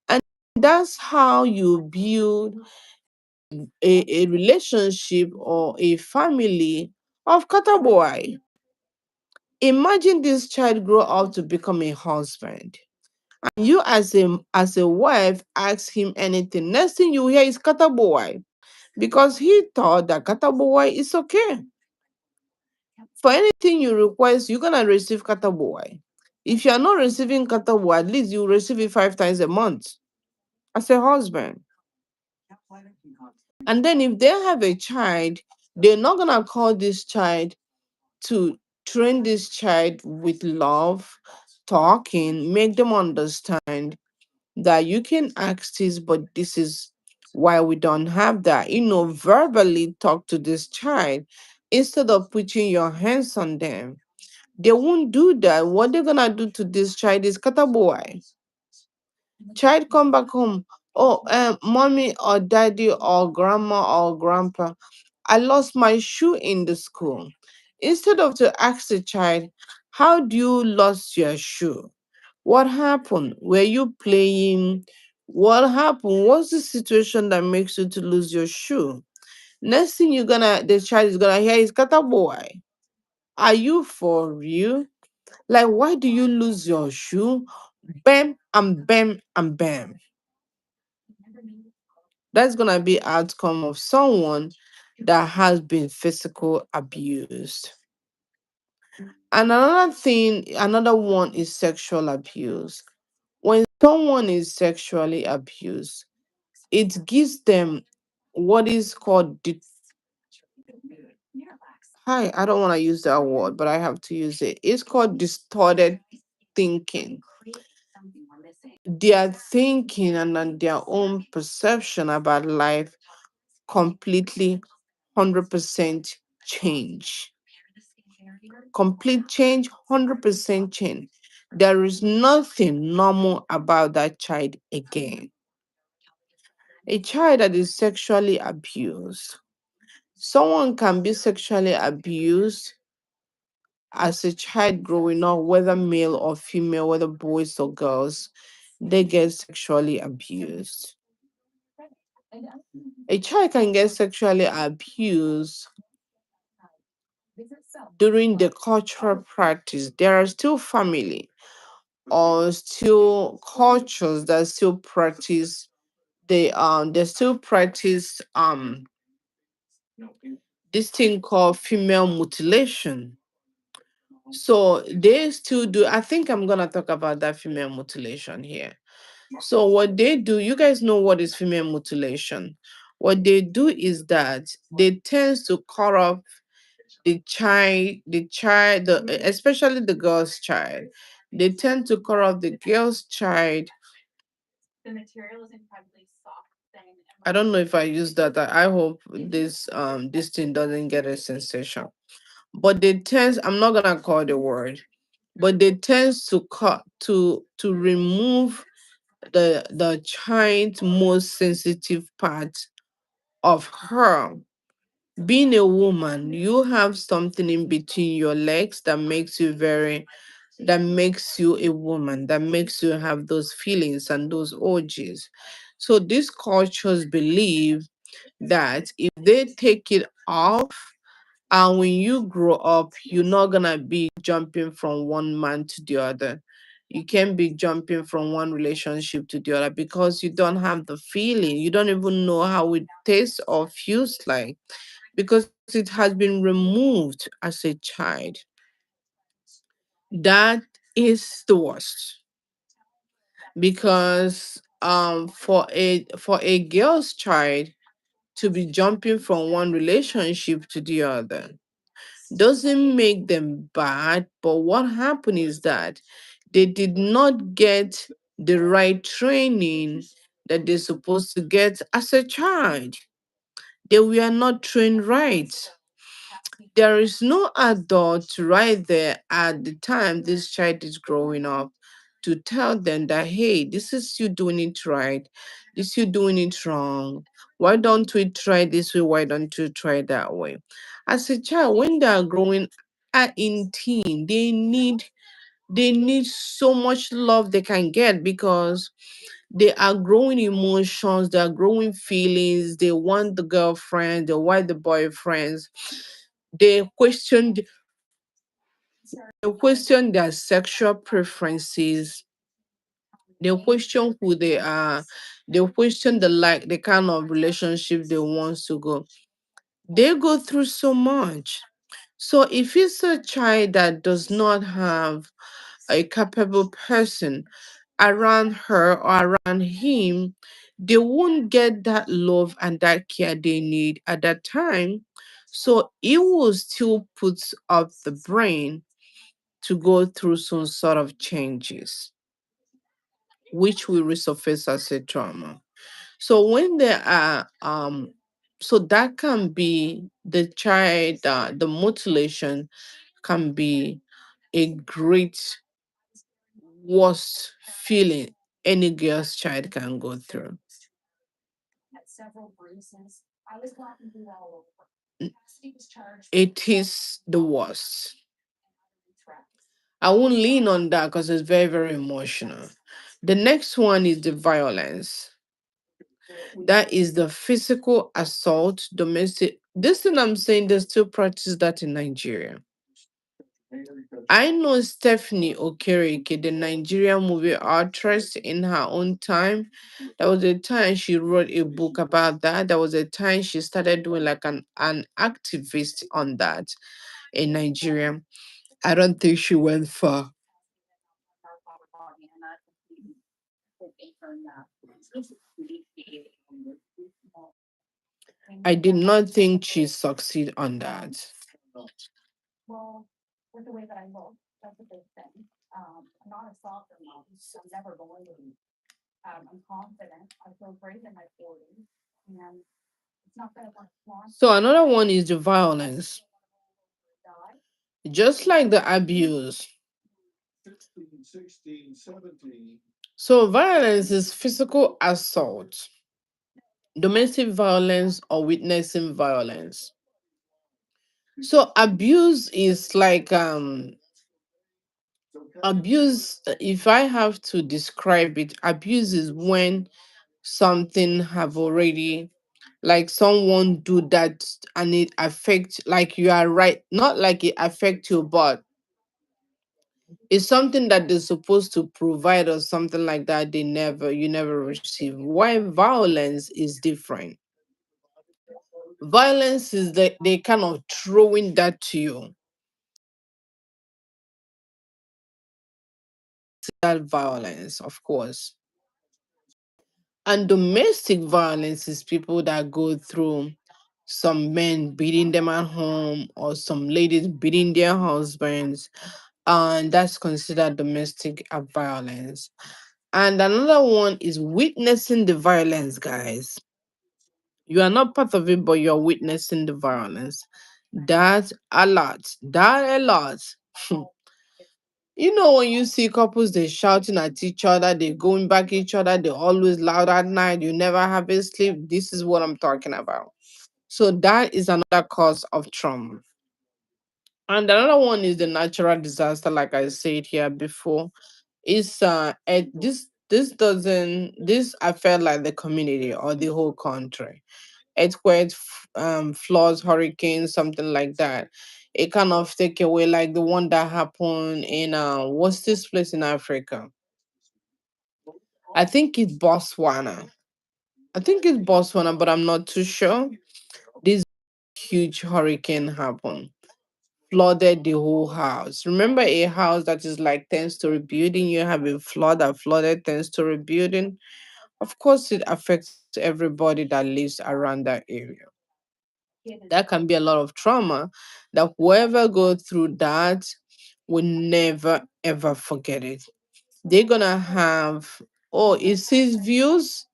And that's how you build a relationship or a family of Kataboy. Imagine this child grow up to become a husband. And you as a wife ask him anything. Next thing you hear is Kataboy. Because he thought that Kataboy is okay. For anything you request, you're gonna receive Kataboy. If you're not receiving Kataboy, at least you receive it 5 times a month as a husband. And then if they have a child, they're not gonna call this child to train this child with love, talking, make them understand that you can ask this, but this is why we don't have that. Verbally talk to this child instead of putting your hands on them. They won't do that. What they're gonna do to this child is kataboy. Child come back home. Oh, mommy or daddy or grandma or grandpa, I lost my shoe in the school. Instead of to ask the child, how do you lost your shoe? What happened? Were you playing? What happened? What's the situation that makes you to lose your shoe? Next thing the child is gonna hear is kata boy. Are you for real? Like, why do you lose your shoe? Bam and bam and bam. That's gonna be outcome of someone that has been physical abused. And another one is sexual abuse. When someone is sexually abused, it gives them what is called hi, I don't want to use that word, but I have to use it. It's called distorted thinking. Their thinking and then their own perception about life completely 100% change. Complete change, 100% change. There is nothing normal about that child again. A child that is sexually abused. Someone can be sexually abused as a child growing up, whether male or female, whether boys or girls, they get sexually abused. A child can get sexually abused during the cultural practice. There are still family or still cultures that still practice they still practice this thing called female mutilation. So they still do. I think I'm gonna talk about that female mutilation here. So what they do, you guys know what is female mutilation. What they do is that they tend to cut off especially the girl's child. They tend to cut off the girl's child. I don't know if I use that. I hope this thing doesn't get a sensation. But they tend, I'm not gonna call the word, but they tend to cut to remove the child's most sensitive part of her. Being a woman, you have something in between your legs that makes you a woman, that makes you have those feelings and those urges. So these cultures believe that if they take it off, and when you grow up, you're not gonna be jumping from one man to the other. You can't be jumping from one relationship to the other because you don't have the feeling. You don't even know how it tastes or feels like because it has been removed as a child. That is the worst because for a girl's child to be jumping from one relationship to the other doesn't make them bad, but what happened is that they did not get the right training that they're supposed to get as a child. They were not trained right. There is no adult right there at the time this child is growing up to tell them that, hey, this is you doing it right, this you doing it wrong. Why don't we try this way? Why don't you try that way? As a child, when they are growing in teen, they need so much love they can get because they are growing emotions, they are growing feelings, they want the girlfriend, they want the boyfriends, they question they question their sexual preferences, they question who they are, they question the kind of relationship they want to go. They go through so much. So if it's a child that does not have a capable person around her or around him, they won't get that love and that care they need at that time. So it will still put up the brain to go through some sort of changes, which will resurface as a trauma. So when there are so that can be the child, the mutilation can be a great worst feeling any girl's child can go through. It is the worst. I won't lean on that because it's very, very emotional. The next one is the violence. That is the physical assault, domestic. This thing I'm saying, they still practice that in Nigeria. I know Stephanie Okereke, the Nigerian movie actress, in her own time. There was a time she wrote a book about that. There was a time she started doing like an activist on that in Nigeria. I don't think she went far. I did not think she succeed on that. So another one is the violence, just like the abuse. 15, 16, 17. So violence is physical assault, domestic violence, or witnessing violence. So abuse is like abuse. If I have to describe it, abuse is when something have already, like someone do that and it affect, like you are right, not like it affect you, but it's something that they're supposed to provide or something like that, they never, you never receive. Why violence is different? Violence is that they kind of throwing that to you, that violence, of course. And domestic violence is people that go through some men beating them at home or some ladies beating their husbands, and that's considered domestic violence. And another one is witnessing the violence, guys. You are not part of it, but you're witnessing the violence. That a lot. That a lot. You know, when you see couples, they shouting at each other, they going back each other, they always loud at night, you never have a sleep. This is what I'm talking about. So that is another cause of trauma. And another one is the natural disaster, like I said here before. Is this doesn't, this affect like the community or the whole country. Earthquakes, floods, hurricanes, something like that. It kind of take away, like the one that happened in what's this place in Africa? I think it's Botswana. I think it's Botswana, but I'm not too sure. This huge hurricane happened, flooded the whole house. Remember a house that is like 10-story building, you have a flood that flooded 10-story building. Of course, it affects everybody that lives around that area. That can be a lot of trauma that whoever go through that will never ever forget it. They're gonna have, oh, it's his views.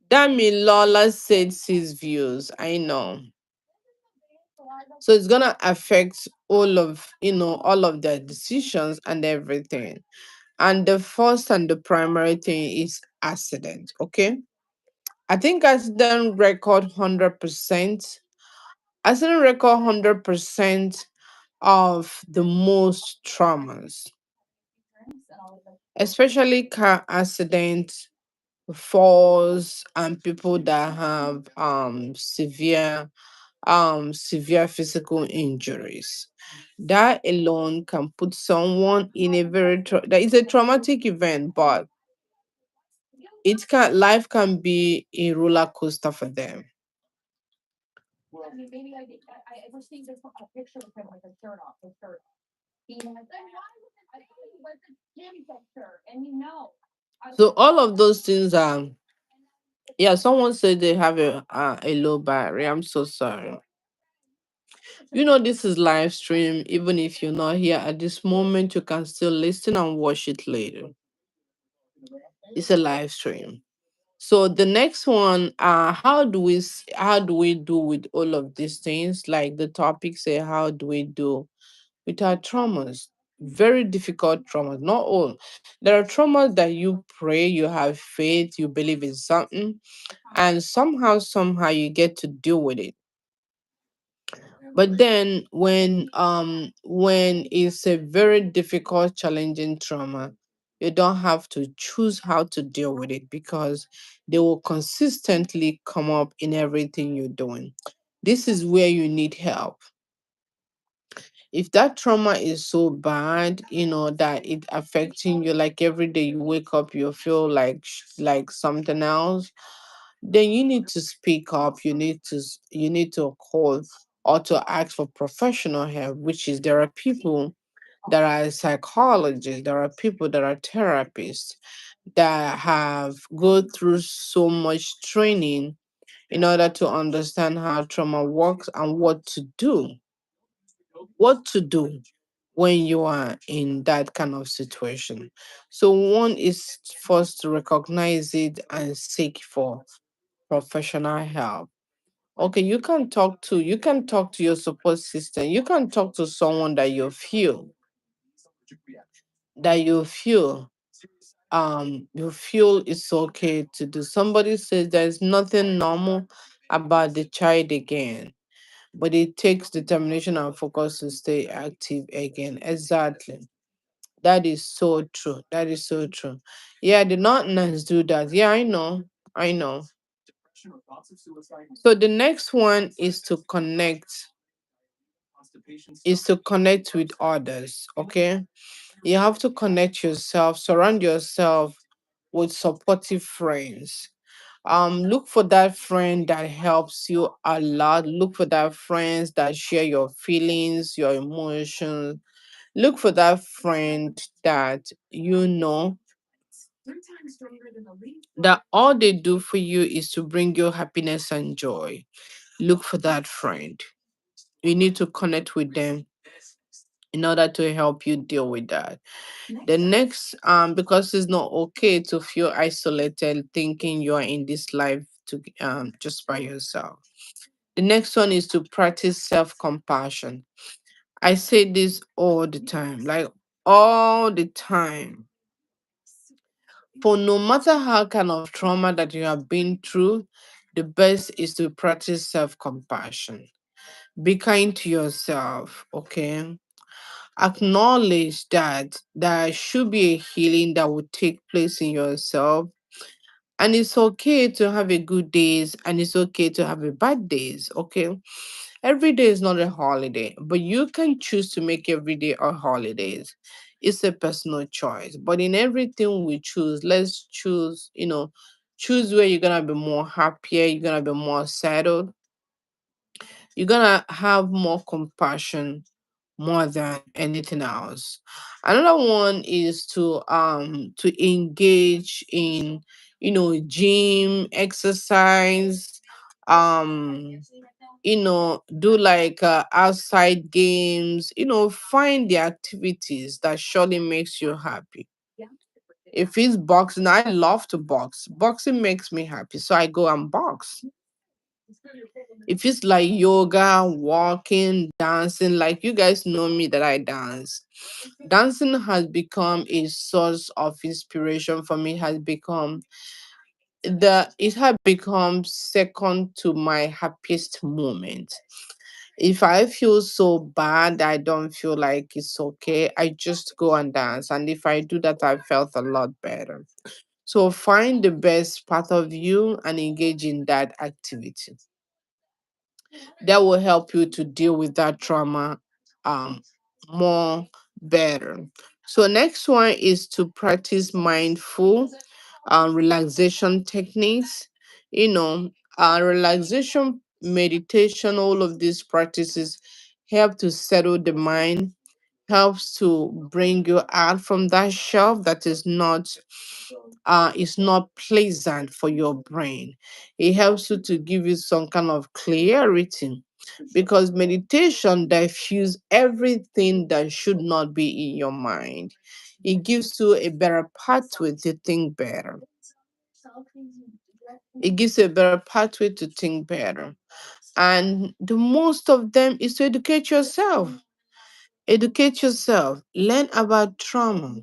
That mean Lola said his views. I know. So it's gonna affect all of, all of their decisions and everything. And the first and the primary thing is accident. Okay. I think accident record 100%. Accident record 100% of the most traumas, especially car accidents, falls, and people that have severe physical injuries. That alone can put someone in a that is a traumatic event, but it can, life can be a roller coaster for them. So all of those things are, yeah, someone said they have a low battery. I'm so sorry. This is live stream. Even if you're not here at this moment, you can still listen and watch it later. It's a live stream. So the next one, how do we do with all of these things? Like the topic say, how do we do with our traumas? Very difficult traumas. Not all. There are traumas that you pray, you have faith, you believe in something, and somehow you get to deal with it. But then when it's a very difficult, challenging trauma, you don't have to choose how to deal with it because they will consistently come up in everything you're doing. This is where you need help. If that trauma is so bad, that it affecting you, like every day you wake up, you feel like like something else, then you need to speak up. You need to call or to ask for professional help, which is, there are people that are psychologists, there are people that are therapists that have go through so much training in order to understand how trauma works and what to do when you are in that kind of situation. So one is first to recognize it and seek for professional help. Okay, you can talk to your support system. You can talk to someone that you feel it's okay to do. Somebody says there's nothing normal about the child again, but it takes determination and focus to stay active again. Exactly. That is so true. That is so true. Yeah, the nuns do that. Yeah, I know. I know. So the next one is to connect with others. Okay. You have to connect yourself, surround yourself with supportive friends. Look for that friend that helps you a lot. Look for that friends that share your feelings, your emotions. Look for that friend that you know that all they do for you is to bring you happiness and joy. Look for that friend. You need to connect with them in order to help you deal with that. The next, because it's not okay to feel isolated, thinking you are in this life to just by yourself. The next one is to practice self compassion. I say this all the time, like all the time. For no matter how kind of trauma that you have been through, the best is to practice self compassion. Be kind to yourself, okay? Acknowledge that there should be a healing that will take place in yourself. And it's okay to have a good days and it's okay to have a bad days, okay? Every day is not a holiday, but you can choose to make every day a holidays. It's a personal choice. But in everything we choose, let's choose, choose where you're gonna be more happier, you're gonna be more settled, you're gonna have more compassion more than anything else. Another one is to engage in gym, exercise, um do like outside games, find the activities that surely makes you happy. If it's boxing, I love to box. Boxing makes me happy, so I go and box. If it's like yoga, walking, dancing, like you guys know me that I dance. Dancing has become a source of inspiration for me, has become it has become second to my happiest moment. If I feel so bad, I don't feel like it's okay, I just go and dance. And if I do that, I felt a lot better. So find the best part of you and engage in that activity that will help you to deal with that trauma um more better. So next one is to practice mindful relaxation techniques. you know Relaxation, meditation, all of these practices help to settle the mind, helps to bring you out from that shelf that is not pleasant for your brain. It helps you to give you some kind of clarity, because meditation diffuse everything that should not be in your mind. It gives you a better pathway to think better. It gives you a better pathway to think better. And the most of them is to educate yourself. Educate yourself. Learn about trauma.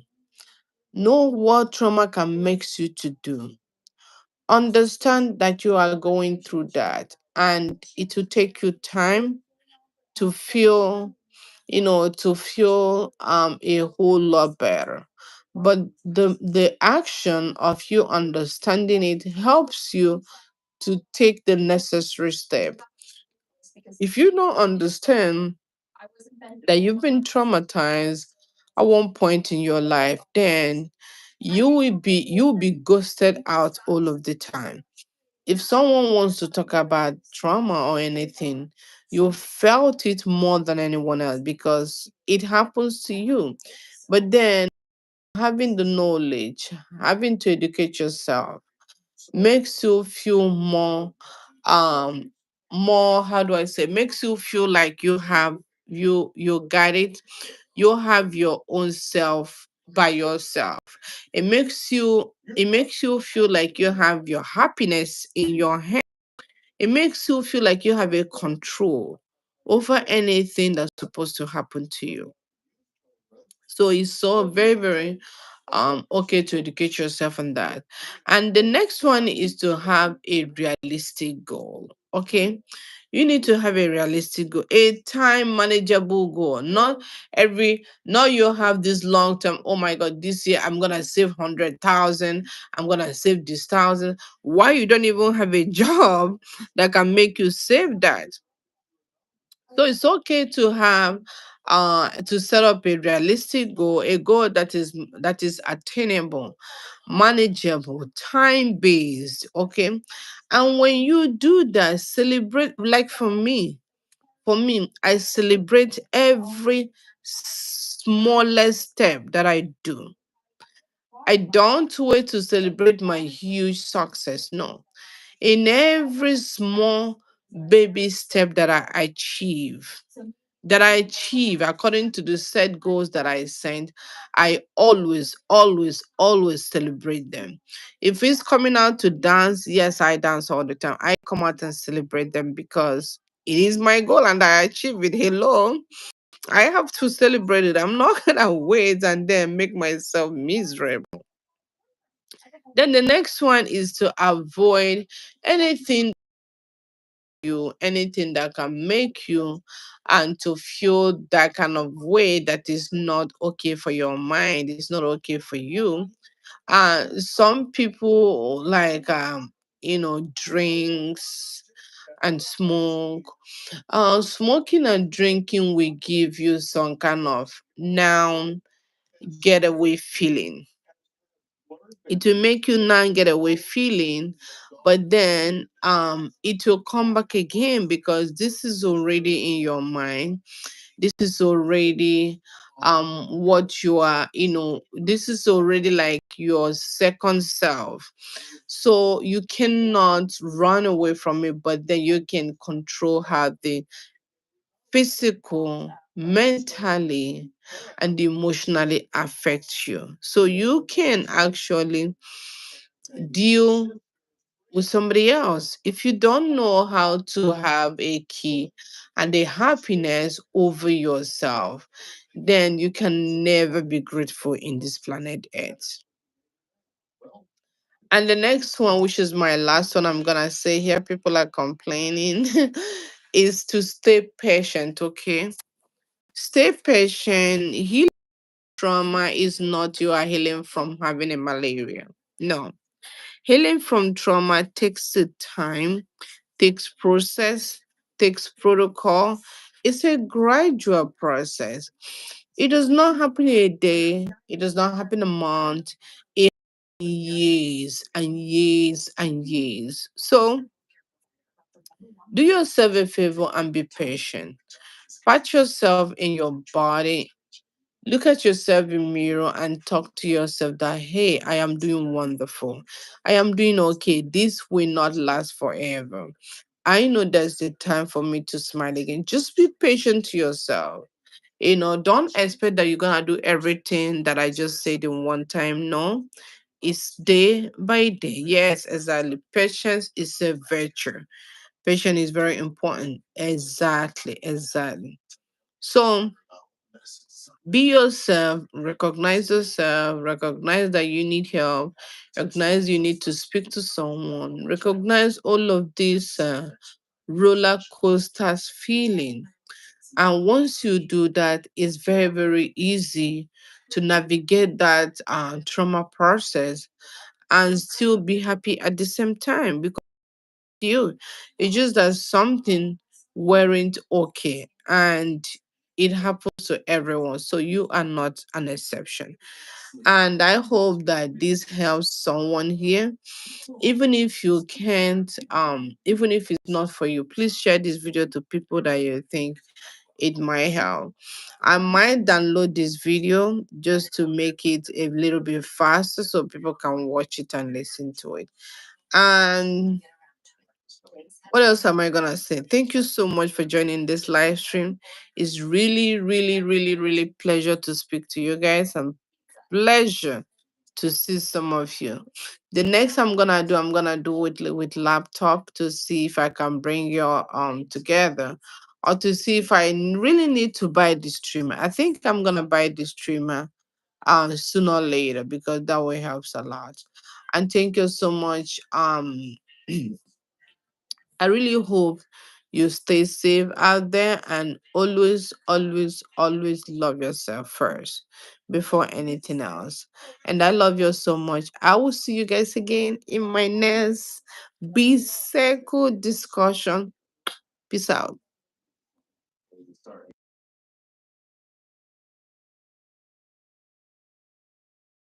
Know what trauma can make you to do. Understand that you are going through that, and it will take you time to feel a whole lot better. But the action of you understanding it helps you to take the necessary step. If you don't understand that you've been traumatized at one point in your life, then you'll be ghosted out all of the time. If someone wants to talk about trauma or anything, you felt it more than anyone else because it happens to you. But then having the knowledge, having to educate yourself makes you feel um more, how do I say, makes you feel like you got it. You have your own self by yourself. It makes you feel like you have your happiness in your hand. It makes you feel like you have a control over anything that's supposed to happen to you. So it's so very, very okay to educate yourself on that. And the next one is to have a realistic goal. Okay. You need to have a realistic goal, a time manageable goal. Not you have this long term. Oh my God, this year I'm gonna save 100,000. I'm gonna save this thousand. Why you don't even have a job that can make you save that? So it's okay to have to set up a realistic goal, a goal that is attainable, manageable, time based, okay? And when you do that, celebrate, like for me, I celebrate every smallest step that I do. I don't wait to celebrate my huge success. No. In every small baby step that I achieve according to the set goals that I set, I always, always, always celebrate them. If it's coming out to dance, yes, I dance all the time. I come out and celebrate them because it is my goal and I achieve it. Hello. I have to celebrate it. I'm not gonna wait and then make myself miserable. Then the next one is to avoid anything anything that can make you and to feel that kind of way that is not okay for your mind, it's not okay for you. Some people like drinks and smoke. Smoking and drinking will give you some kind of now getaway feeling. It will make you now get away feeling, but then it will come back again because this is already in your mind. This is already what you are, this is already like your second self. So you cannot run away from it, but then you can control how the physical, mentally, and emotionally affects you. So you can actually deal with somebody else. If you don't know how to have a key and a happiness over yourself, then you can never be grateful in this planet Earth. And the next one, which is my last one, I'm gonna say here, people are complaining, is to stay patient, okay? Stay patient. Healing trauma is not you are healing from having a malaria. No. Healing from trauma takes the time, takes process, takes protocol. It's a gradual process. It does not happen in a day, it does not happen a month, it years and years and years. So do yourself a favor and be patient. Pat yourself in your body. Look at yourself in mirror and talk to yourself that hey, I am doing wonderful. I am doing okay. This will not last forever. I know there's the time for me to smile again. Just be patient to yourself. Don't expect that you're gonna do everything that I just said in one time. No, it's day by day. Yes, exactly. Patience is a virtue. Patience is very important. Exactly, exactly. So be yourself, recognize that you need help, recognize you need to speak to someone, recognize all of these roller coasters feeling. And once you do that, it's very, very easy to navigate that trauma process and still be happy at the same time because you, it's just that something weren't okay and it happens to everyone. So you are not an exception. And I hope that this helps someone here. Even if you can't, even if it's not for you, please share this video to people that you think it might help. I might download this video just to make it a little bit faster so people can watch it and listen to it. And what else am I gonna say? Thank you so much for joining this live stream. It's really, really, really, really pleasure to speak to you guys and pleasure to see some of you. The next I'm gonna do it with laptop to see if I can bring you together, or to see if I really need to buy the streamer. I think I'm gonna buy the streamer sooner or later, because that way helps a lot. And thank you so much. I really hope you stay safe out there, and always, always, always love yourself first before anything else. And I love you so much. I will see you guys again in my next Be Circle discussion. Peace out.